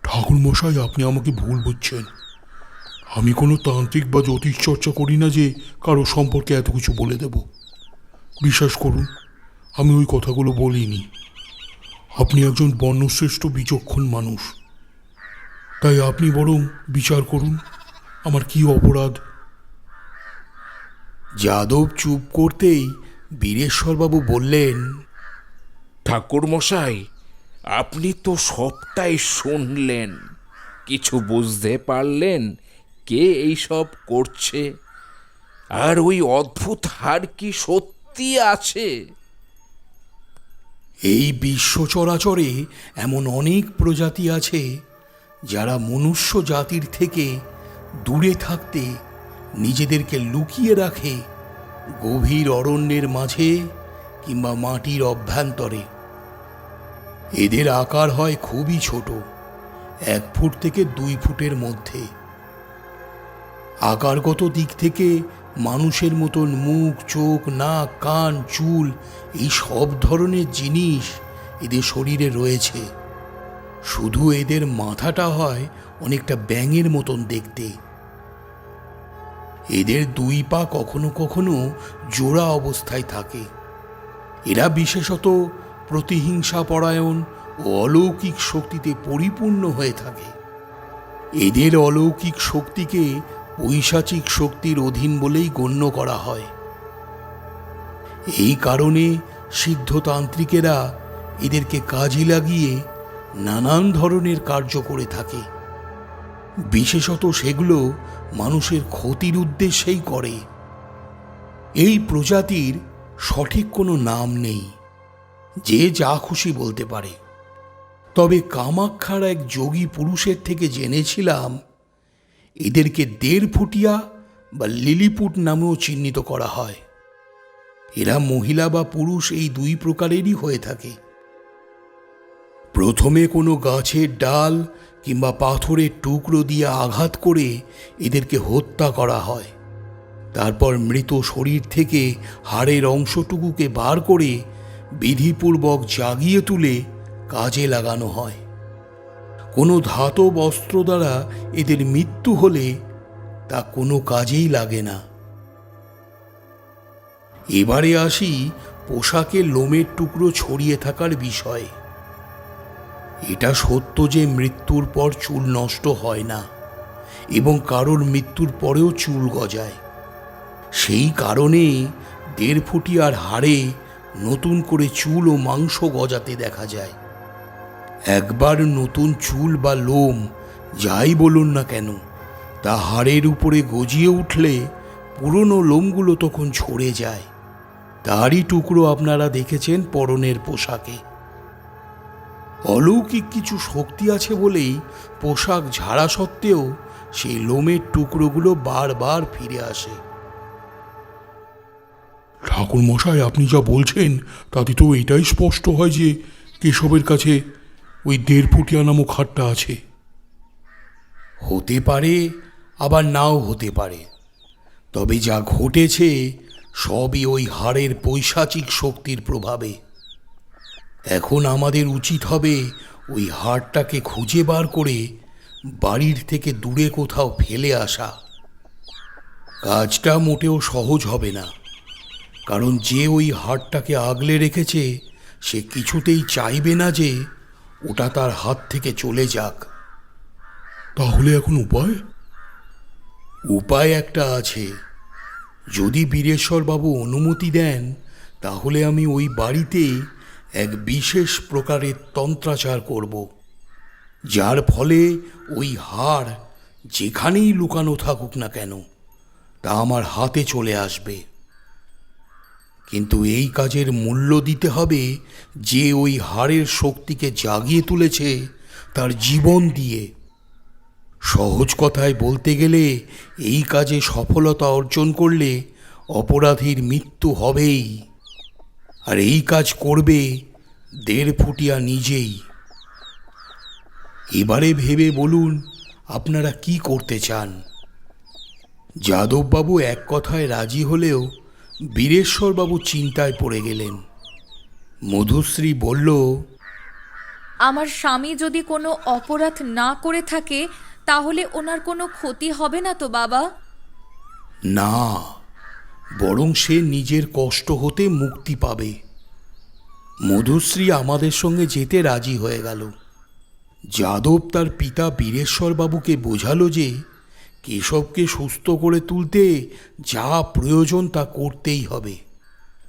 ঠাকুর মশাই, আপনি আমাকে ভুল বুঝছেন। আমি কোনো তান্ত্রিক বা জ্যোতিষ চর্চা করি না যে কারো সম্পর্কে এত কিছু বলে দেব। বিশ্বাস করুন, আমি ওই কথাগুলো বলিনি। আপনি একজন বর্ণশ্রেষ্ঠ বিচক্ষণ মানুষ, তাই আপনি বরং বিচার করুন আমার কি অপরাধ। যাদব চুপ করতেই বীরেশ্বরবাবু বললেন, ঠাকুর মশাই, আপনি তো সবটাই শুনলেন, কিছু বুঝতে পারলেন কে এইসব করছে? আর ওই অদ্ভুত হাড় কি সত্যি আছে? এই বিশ্ব চরাচরে এমন অনেক প্রজাতি আছে যারা মনুষ্য জাতির থেকে দূরে থাকতে নিজেদেরকে লুকিয়ে রাখে গভীর অরণ্যের মাঝে কিংবা মাটির অভ্যন্তরে। এদের আকার হয় খুবই ছোট, 1 ফুট থেকে 2 ফুটের মধ্যে। আকারগত দিক থেকে মানুষের মতন মুখ, চোখ, নাক, কান, চুল এই সব ধরনের জিনিস এদের শরীরে রয়েছে। শুধু এদের মাথাটা হয় অনেকটা ব্যাঙের মতন দেখতে। এদের 2 পা কখনো কখনো জোড়া অবস্থায় থাকে। এরা বিশেষত প্রতিহিংসা পরায়ণ ও অলৌকিক শক্তিতে পরিপূর্ণ হয়ে থাকে। এদের অলৌকিক শক্তিকে পৈশাচিক শক্তির অধীন বলেই গণ্য করা হয়। এই কারণে সিদ্ধতান্ত্রিকেরা এদেরকে কাজে লাগিয়ে নানান ধরনের কার্য করে থাকে। বিশেষত সেগুলো মানুষের ক্ষতির উদ্দেশ্যেই করে। এই প্রজাতির সঠিক কোনো নাম নেই, যে যা খুশি বলতে পারে। তবে কামাখ্যার এক যোগী পুরুষের থেকে জেনেছিলাম এদেরকে 1.5 ফুটিয়া বা লিলিপুট নামেও চিহ্নিত করা হয়। এরা মহিলা বা পুরুষ এই 2 প্রকারেরই হয়ে থাকে। প্রথমে কোনো গাছের ডাল কিংবা পাথরের টুকরো দিয়ে আঘাত করে এদেরকে হত্যা করা হয়। তারপর মৃত শরীর থেকে হাড়ের অংশটুকুকে বার করে বিধিপূর্বক জাগিয়ে তুলে কাজে লাগানো হয়। কোনো ধাতব অস্ত্র দ্বারা এদের মৃত্যু হলে তা কোনো কাজেই লাগে না। এবারে আসি পোশাকে লোমের টুকরো ছড়িয়ে থাকার বিষয়ে। এটা সত্য যে মৃত্যুর পর চুল নষ্ট হয় না এবং কারোর মৃত্যুর পরেও চুল গজায়। সেই কারণে 1.5 ফুটিয়ার হাড়ে নতুন করে চুল ও মাংস গজাতে দেখা যায়। একবার নতুন চুল বা লোম যাই বলুন না কেন, তা হাড়ের উপরে গজিয়ে উঠলে পুরনো লোমগুলো তখন ঝরে যায়। তারই টুকরো আপনারা দেখেছেন পরনের পোশাকে। অলৌকিক কিছু শক্তি আছে বলেই পোশাক ঝাড়া সত্ত্বেও সেই লোমের টুকরোগুলো বারবার ফিরে আসে। ঠাকুর মশাই, আপনি যা বলছেন তাতে তো এটাই স্পষ্ট হয় যে কেশবের কাছে ওই 1.5 ফুটিয়া নামক হাড়টা আছে। হতে পারে, আবার নাও হতে পারে, তবে যা ঘটেছে সবই ওই হাড়ের পৈশাচিক শক্তির প্রভাবে। এখন আমাদের উচিত হবে ওই হাড়টাকে খুঁজে বার করে বাড়ির থেকে দূরে কোথাও ফেলে আসা। কাজটা মোটেও সহজ হবে না, কারণ যে ওই হাড়টাকে আগলে রেখেছে সে কিছুতেই চাইবে না যে ওটা তার হাত থেকে চলে যাক। তাহলে এখন উপায়? উপায় একটা আছে। যদি বীরেশ্বরবাবু অনুমতি দেন তাহলে আমি ওই বাড়িতে এক বিশেষ প্রকারের তন্ত্রাচার করব, যার ফলে ওই হাড় যেখানেই লুকানো থাকুক না কেন তা আমার হাতে চলে আসবে। কিন্তু এই কাজের মূল্য দিতে হবে যে ওই হাড়ের শক্তিকে জাগিয়ে তুলেছে তার জীবন দিয়ে। সহজ কথায় বলতে গেলে এই কাজে সফলতা অর্জন করলে অপরাধীর মৃত্যু হবেই, আর এই কাজ করবে 1.5 ফুটিয়া নিজেই। এবারে ভেবে বলুন আপনারা কি করতে চান। যাদববাবু এক কথায় রাজি হলেও বীরেশ্বরবাবু চিন্তায় পড়ে গেলেন। মধুশ্রী বলল, আমার স্বামী যদি কোনো অপরাধ না করে থাকে তাহলে ওনার কোনো ক্ষতি হবে না তো বাবা? না, বরং সে নিজের কষ্ট হতে মুক্তি পাবে। মধুশ্রী আমাদের সঙ্গে যেতে রাজি হয়ে গেল। যাদব তার পিতা বীরেশ্বরবাবুকে বোঝালো যে কেশবকে সুস্থ করে তুলতে যা প্রয়োজন তা করতেই হবে,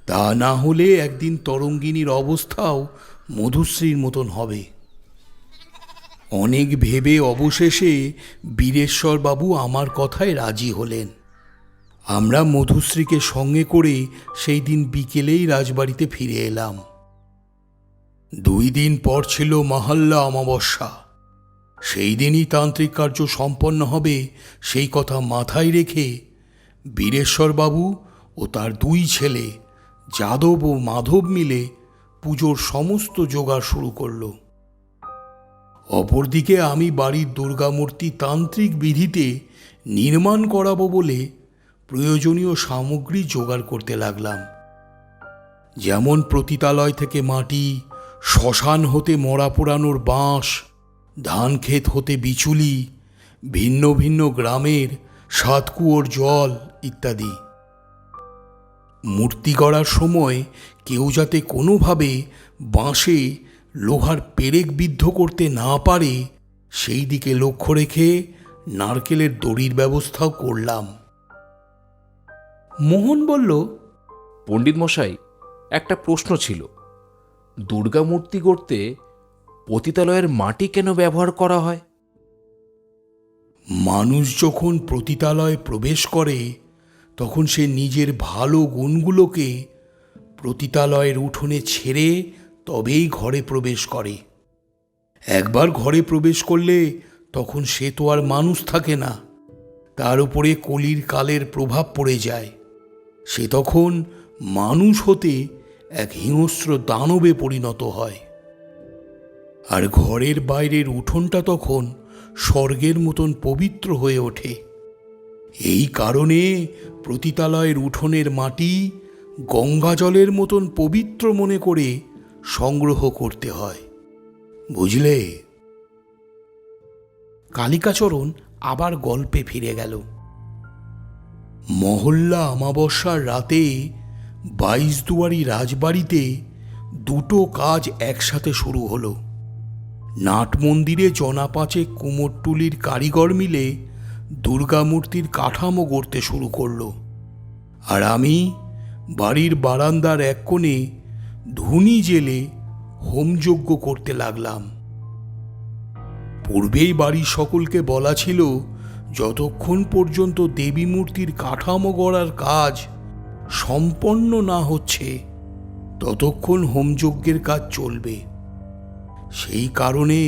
তা না হলে একদিন তরঙ্গিনীর অবস্থাও মধুশ্রীর মতন হবে। অনেক ভেবে অবশেষে বীরেশ্বরবাবু আমার কথায় রাজি হলেন। আমরা মধুশ্রীকে সঙ্গে করে সেই দিন বিকেলেই রাজবাড়িতে ফিরে এলাম। 2 দিন পর ছিল মহাল্লা অমাবস্যা। সেই দিনই তান্ত্রিক কার্য সম্পন্ন হবে সেই কথা মাথায় রেখে বীরেশ্বরবাবু ও তার 2 ছেলে যাদব ও মাধব মিলে পুজোর সমস্ত জোগাড় শুরু করল। অপরদিকে আমি বাড়ির দুর্গামূর্তি তান্ত্রিক বিধিতে নির্মাণ করাবো বলে প্রয়োজনীয় সামগ্রী জোগাড় করতে লাগলাম। যেমন প্রতিতালয় থেকে মাটি, শ্মশান হতে মরা পোড়ানোর বাঁশ, ধান ক্ষেত হতে বিচুলি, ভিন্ন ভিন্ন গ্রামের 7 কুয়োর জল ইত্যাদি। মূর্তি গড়ার সময় কেউ যাতে কোনোভাবে বাঁশে লোহার পেরেক বিদ্ধ করতে না পারে সেই দিকে লক্ষ্য রেখে নারকেলের দড়ির ব্যবস্থাও করলাম। মোহন বলল, পণ্ডিত মশাই, একটা প্রশ্ন ছিল। দুর্গা মূর্তি গড়তে পতিতালয়ের মাটি কেন ব্যবহার করা হয়? মানুষ যখন প্রতিতালয়ে প্রবেশ করে তখন সে নিজের ভালো গুণগুলোকে প্রতিতালয়ের উঠোনে ছেড়ে তবেই ঘরে প্রবেশ করে। একবার ঘরে প্রবেশ করলে তখন সে তো আর মানুষ থাকে না, তার উপরে কলির কালের প্রভাব পড়ে যায়। সে তখন মানুষ হতে এক হিংস্র দানবে পরিণত হয়। আর ঘরের বাইরের উঠোনটা তখন স্বর্গের মতন পবিত্র হয়ে ওঠে। এই কারণে প্রতিতালয়ের উঠোনের মাটি গঙ্গা জলের মতন পবিত্র মনে করে সংগ্রহ করতে হয়, বুঝলে? কালিকাচরণ আবার গল্পে ফিরে গেল। মহল্লা আমাবস্যার রাতে 22 দুয়ারি রাজবাড়িতে দুটো কাজ একসাথে শুরু হলো। নাট মন্দিরে জনা পাঁচে কুমোরটুলির কারিগর মিলে দুর্গামূর্তির কাঠামো গড়তে শুরু করলো, আর আমি বাড়ির বারান্দার এক কোণে ধুনি জেলে হোমযজ্ঞ করতে লাগলাম। পূর্বেই বাড়ির সকলকে বলা ছিল, যতক্ষণ পর্যন্ত দেবী মূর্তির কাঠামো গড়ার কাজ সম্পন্ন না হচ্ছে ততক্ষণ হোমযজ্ঞের কাজ চলবে। সেই কারণে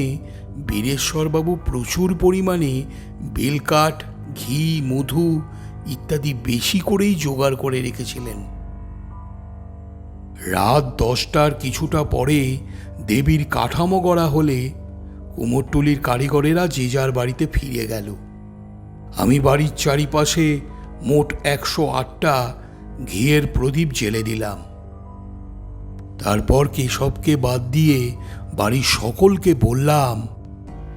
বীরেশ্বরবাবু প্রচুর পরিমাণে বেলকাঠ, ঘি, মধু ইত্যাদি বেশি করেই জোগাড় করে রেখেছিলেন। রাত 10টার কিছুটা পরে দেবীর কাঠামো গড়া হলে কুমোরটুলির কারিগরেরা যে যার বাড়িতে ফিরে গেল। আমি বাড়ির চারিপাশে মোট 108টা ঘিয়ের প্রদীপ জ্বেলে দিলাম। তারপর কেশবকে বাদ দিয়ে বাড়ির সকলকে বললাম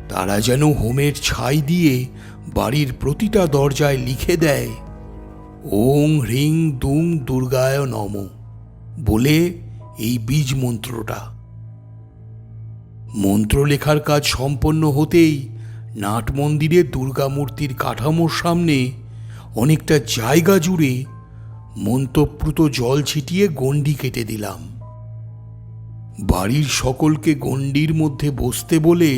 তারা যেন হোমের ছাই দিয়ে বাড়ির প্রতিটা দরজায় লিখে দেয়, ওং হ্রিং দুং দুর্গায় নমঃ বলে এই বীজ মন্ত্রটা। মন্ত্র লেখার কাজ সম্পন্ন হতেই নাট মন্দিরে দুর্গামূর্তির কাঠামোর সামনে অনেকটা জায়গা জুড়ে মন্ত্রপ্রুত জল ছিটিয়ে গণ্ডি কেটে দিলাম। বাড়ির সকলকে গণ্ডির মধ্যে বসতে বলে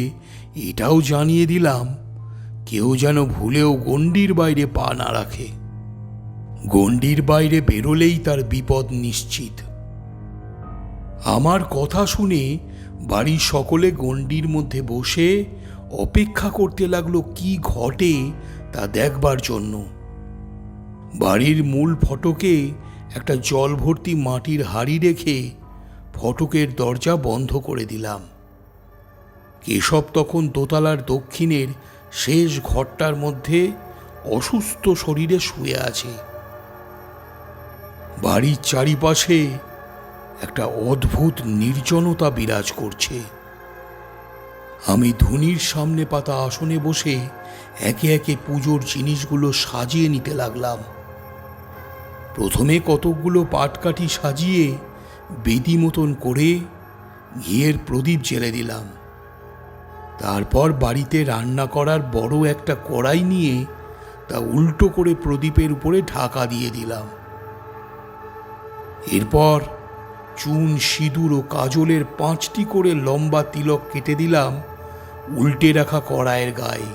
এটাও জানিয়ে দিলাম, কেউ যেন ভুলেও গণ্ডির বাইরে পা না রাখে। গণ্ডির বাইরে বেরোলেই তার বিপদ নিশ্চিত। আমার কথা শুনে বাড়ির সকলে গণ্ডির মধ্যে বসে অপেক্ষা করতে লাগলো কি ঘটে তা দেখবার জন্য। বাড়ির মূল ফটকে একটা জল ভর্তি মাটির হাঁড়ি রেখে ফটকের দরজা বন্ধ করে দিলাম। কেশব তখন দোতলার দক্ষিণের শেষ ঘরটার মধ্যে অসুস্থ শরীরে শুয়ে আছে। বাড়ির চারিপাশে একটা অদ্ভুত নির্জনতা বিরাজ করছে। আমি ধুনির সামনে পাতা আসনে বসে একে একে পুজোর জিনিসগুলো সাজিয়ে নিতে লাগলাম। প্রথমে কতকগুলো পাটকাঠি সাজিয়ে বেদি মতন করে ঘিয়ের প্রদীপ জ্বেলে দিলাম। তারপর বাড়িতে রান্না করার বড় একটা কড়াই নিয়ে তা উল্টো করে প্রদীপের উপরে ঢাকা দিয়ে দিলাম। এরপর চুন, সিঁদুর ও কাজলের 5টি করে লম্বা তিলক কেটে দিলাম উল্টে রাখা কড়াইয়ের গায়ে।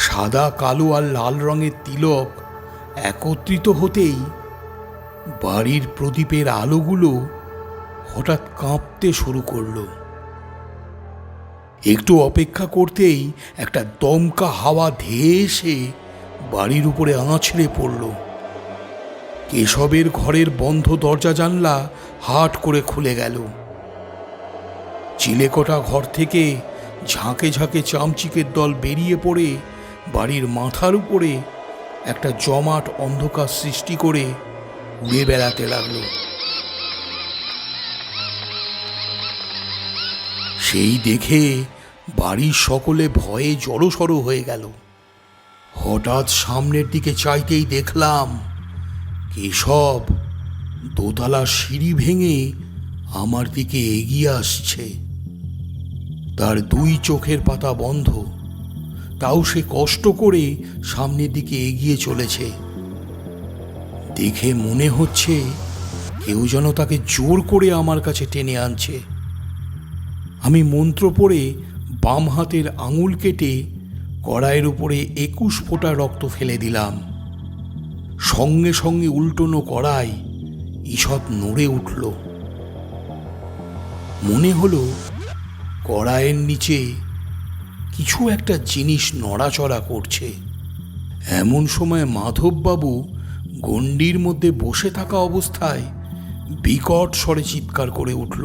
সাদা, কালো আর লাল রঙের তিলক একত্রিত হতেই বাড়ির প্রদীপের আলোগুলো হঠাৎ কাঁপতে শুরু করলো। একটু অপেক্ষা করতেই একটা দমকা হাওয়া ধেয়ে এসে বাড়ির উপরে আঁচড়ে পড়ল। কেশবের ঘরের বন্ধ দরজা জানলা হাট করে খুলে গেল। চিলেকোঠা ঘর থেকে ঝাঁকে ঝাঁকে চামচিকের দল বেরিয়ে পড়ে বাড়ির মাথার উপরে একটা জমাট অন্ধকার সৃষ্টি করে উড়ে বেড়াতে লাগলো। সেই দেখে বাড়ির সকলে ভয়ে জড়সড় হয়ে গেল। হঠাৎ সামনের দিকে চাইতেই দেখলাম কেশব দোতলার সিঁড়ি ভেঙে আমার দিকে এগিয়ে আসছে। তার 2 চোখের পাতা বন্ধ, তাও সে কষ্ট করে সামনের দিকে এগিয়ে চলেছে। দেখে মনে হচ্ছে কেউ যেন তাকে জোর করে আমার কাছে টেনে আনছে। আমি মন্ত্র পড়ে বাম হাতের আঙুল কেটে কড়াইয়ের উপরে 21 ফোঁটা রক্ত ফেলে দিলাম। সঙ্গে সঙ্গে উল্টোনো কড়াই ঈষৎ নড়ে উঠল। মনে হলো কড়াইয়ের নিচে কিছু একটা জিনিস নড়াচড়া করছে। এমন সময় মাধববাবু গণ্ডির মধ্যে বসে থাকা অবস্থায় বিকট স্বরে চিৎকার করে উঠল।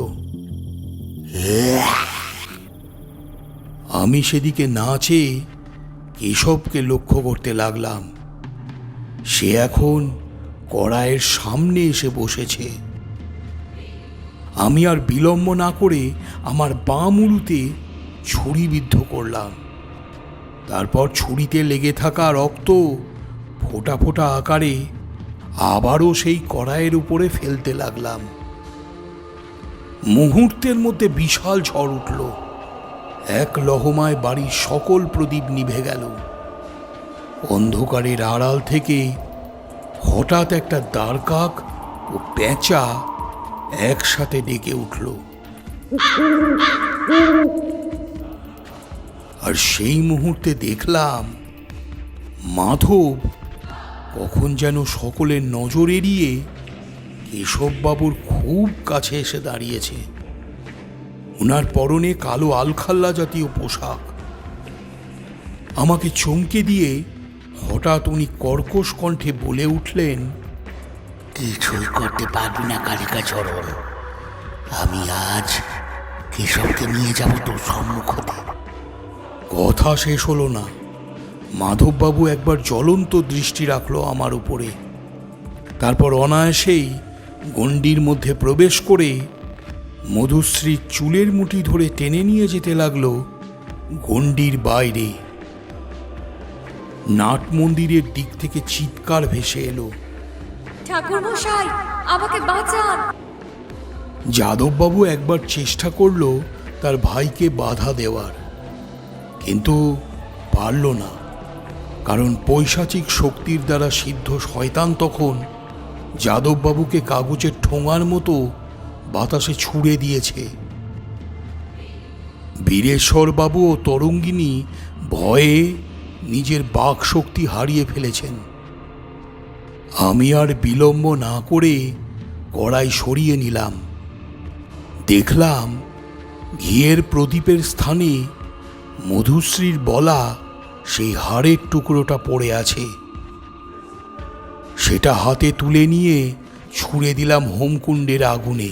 আমি সেদিকে না চেয়ে কেশবকে লক্ষ্য করতে লাগলাম। সে এখন কড়াইয়ের সামনে এসে বসেছে। আমি আর বিলম্ব না করে আমার বাম উরুতে ছুরি বিদ্ধ করলাম। তারপর ছুরিতে লেগে থাকা রক্ত ফোঁটা ফোঁটা আকারে আবারও সেই কড়াইয়ের উপরে ফেলতে লাগলাম। মুহূর্তের মধ্যে বিশাল ঝড় উঠল। এক লহমায় বাড়ির সকল প্রদীপ নিভে গেল। অন্ধকারের আড়াল থেকে হঠাৎ একটা দাঁড়কাক ও পেঁচা একসাথে ডেকে উঠল। আর সেই মুহূর্তে দেখলাম মাধব কখন যেন সকলের নজর এড়িয়ে কেশববাবুর খুব কাছে এসে দাঁড়িয়েছে। ওনার পরনে কালো আলখাল্লা জাতীয় পোশাক। আমাকে চমকে দিয়ে হঠাৎ উনি কর্কশ কণ্ঠে বলে উঠলেন, কিছুই করতে পারবি না কালিকাচরণ। আমি আজ কেশবকে নিয়ে যাব তোর সম্মুখ হতে। কথা শেষ হলো না, মাধববাবু একবার জ্বলন্ত দৃষ্টি রাখলো আমার উপরে। তারপর অনায়াসেই গণ্ডির মধ্যে প্রবেশ করে মধুশ্রীর চুলের মুঠি ধরে টেনে নিয়ে যেতে লাগলো গণ্ডির বাইরে। নাট মন্দিরের দিক থেকে চিৎকার ভেসে এলো, ঠাকুরমশাই, আমাকে বাঁচান। যাদববাবু একবার চেষ্টা করলো তার ভাইকে বাধা দেওয়ার, কিন্তু পারল না। কারণ পৈশাচিক শক্তির দ্বারা সিদ্ধ শয়তান তখন যাদববাবুকে কাগজের ঠোঙার মতো বাতাসে ছুঁড়ে দিয়েছে। বীরেশ্বরবাবু ও তরঙ্গিনী ভয়ে নিজের বাক শক্তি হারিয়ে ফেলেছেন। আমি আর বিলম্ব না করে কড়াই সরিয়ে নিলাম। দেখলাম ঘিয়ের প্রদীপের স্থানে মধুশ্রীর বলা সেই হাড়ের টুকরোটা পড়ে আছে। সেটা হাতে তুলে নিয়ে ছুঁড়ে দিলাম হোমকুণ্ডের আগুনে।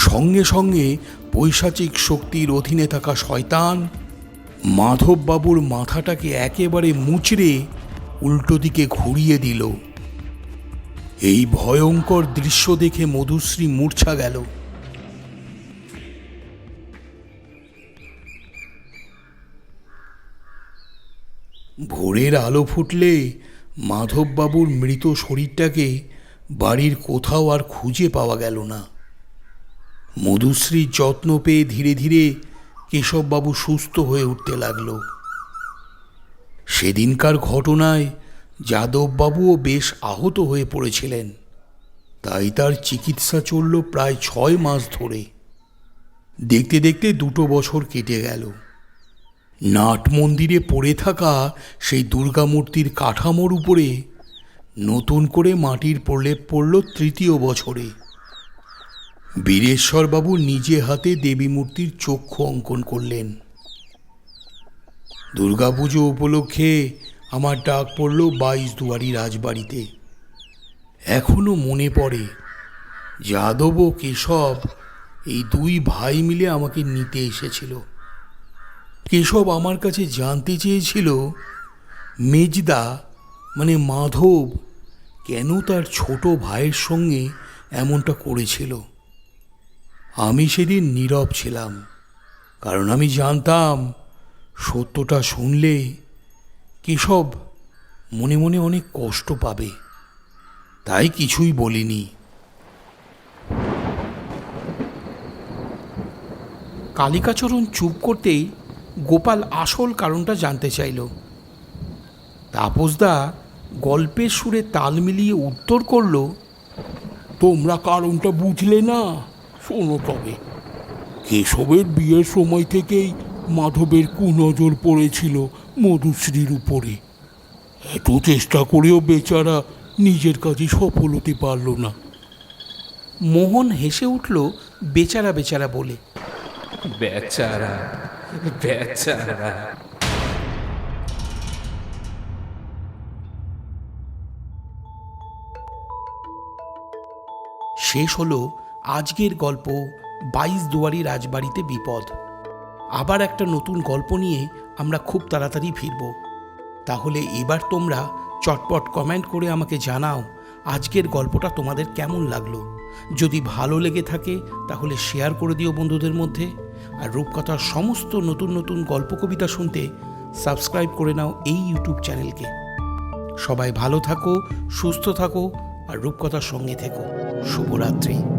সঙ্গে সঙ্গে পৈশাচিক শক্তির অধীনে থাকা শয়তান মাধববাবুর মাথাটাকে একেবারে মুচড়ে উল্টো দিকে ঘুরিয়ে দিল। এই ভয়ঙ্কর দৃশ্য দেখে মধুশ্রী মূর্ছা গেল। ভোরের আলো ফুটলে মাধববাবুর মৃত শরীরটাকে বাড়ির কোথাও আর খুঁজে পাওয়া গেল না। মধুশ্রীর যত্ন পেয়ে ধীরে ধীরে কেশববাবু সুস্থ হয়ে উঠতে লাগল। সেদিনকার ঘটনায় যাদববাবুও বেশ আহত হয়ে পড়েছিলেন, তাই তার চিকিৎসা চলল প্রায় 6 মাস ধরে। দেখতে দেখতে 2 বছর কেটে গেল। নাট মন্দিরে পড়ে থাকা সেই দুর্গামূর্তির কাঠামোর উপরে নতুন করে মাটির প্রলেপ পড়ল 3য় বছরে। বীরেশ্বরবাবু নিজে হাতে দেবী মূর্তির চক্ষু অঙ্কন করলেন। দুর্গাপুজো উপলক্ষে আমার ডাক পড়ল 22 দুয়ারি রাজবাড়িতে। এখনো মনে পড়ে যাদব ও কেশব এই 2 ভাই মিলে আমাকে নিতে এসেছিল। কেশব আমার কাছে জানতে চেয়েছিল মেজদা মানে মাধব কেন তার ছোট ভাইয়ের সঙ্গে এমনটা করেছিল। আমি সেদিন নীরব ছিলাম, কারণ আমি জানতাম সত্যটা শুনলে কেশব মনে মনে অনেক কষ্ট পাবে, তাই কিছুই বলিনি। কালিকাচরণ চুপ করতেই গোপাল আসল কারণটা জানতে চাইল। তাপসদা গল্পের সুরে তাল মিলিয়ে উত্তর করল, তোমরা কারণটা বুঝলে না? শোনো তবে, কেশবের বিয়ের সময় থেকেই মাধবের কুনজর পড়েছিল মধুশ্রীর উপরে। এত চেষ্টা করেও বেচারা নিজের কাজে সফল হতে পারল না। মোহন হেসে উঠল বেচারা বেচারা বলে। বেচারা বেচারা। শেষ হলো আজকের গল্প 22 দুয়ারি রাজবাড়িতে বিপদ। আবার একটা নতুন গল্প নিয়ে আমরা খুব তাড়াতাড়ি ফিরব। তাহলে এবার তোমরা চটপট কমেন্ট করে আমাকে জানাও আজকের গল্পটা তোমাদের কেমন লাগলো। যদি ভালো লেগে থাকে তাহলে শেয়ার করে দিও বন্ধুদের মধ্যে। আর রূপকথার সমস্ত নতুন নতুন গল্প কবিতা শুনতে সাবস্ক্রাইব করে নাও এই ইউটিউব চ্যানেলকে। সবাই ভালো থাকো, সুস্থ থাকো আর রূপকথার সঙ্গে থেকো। শুভরাত্রি।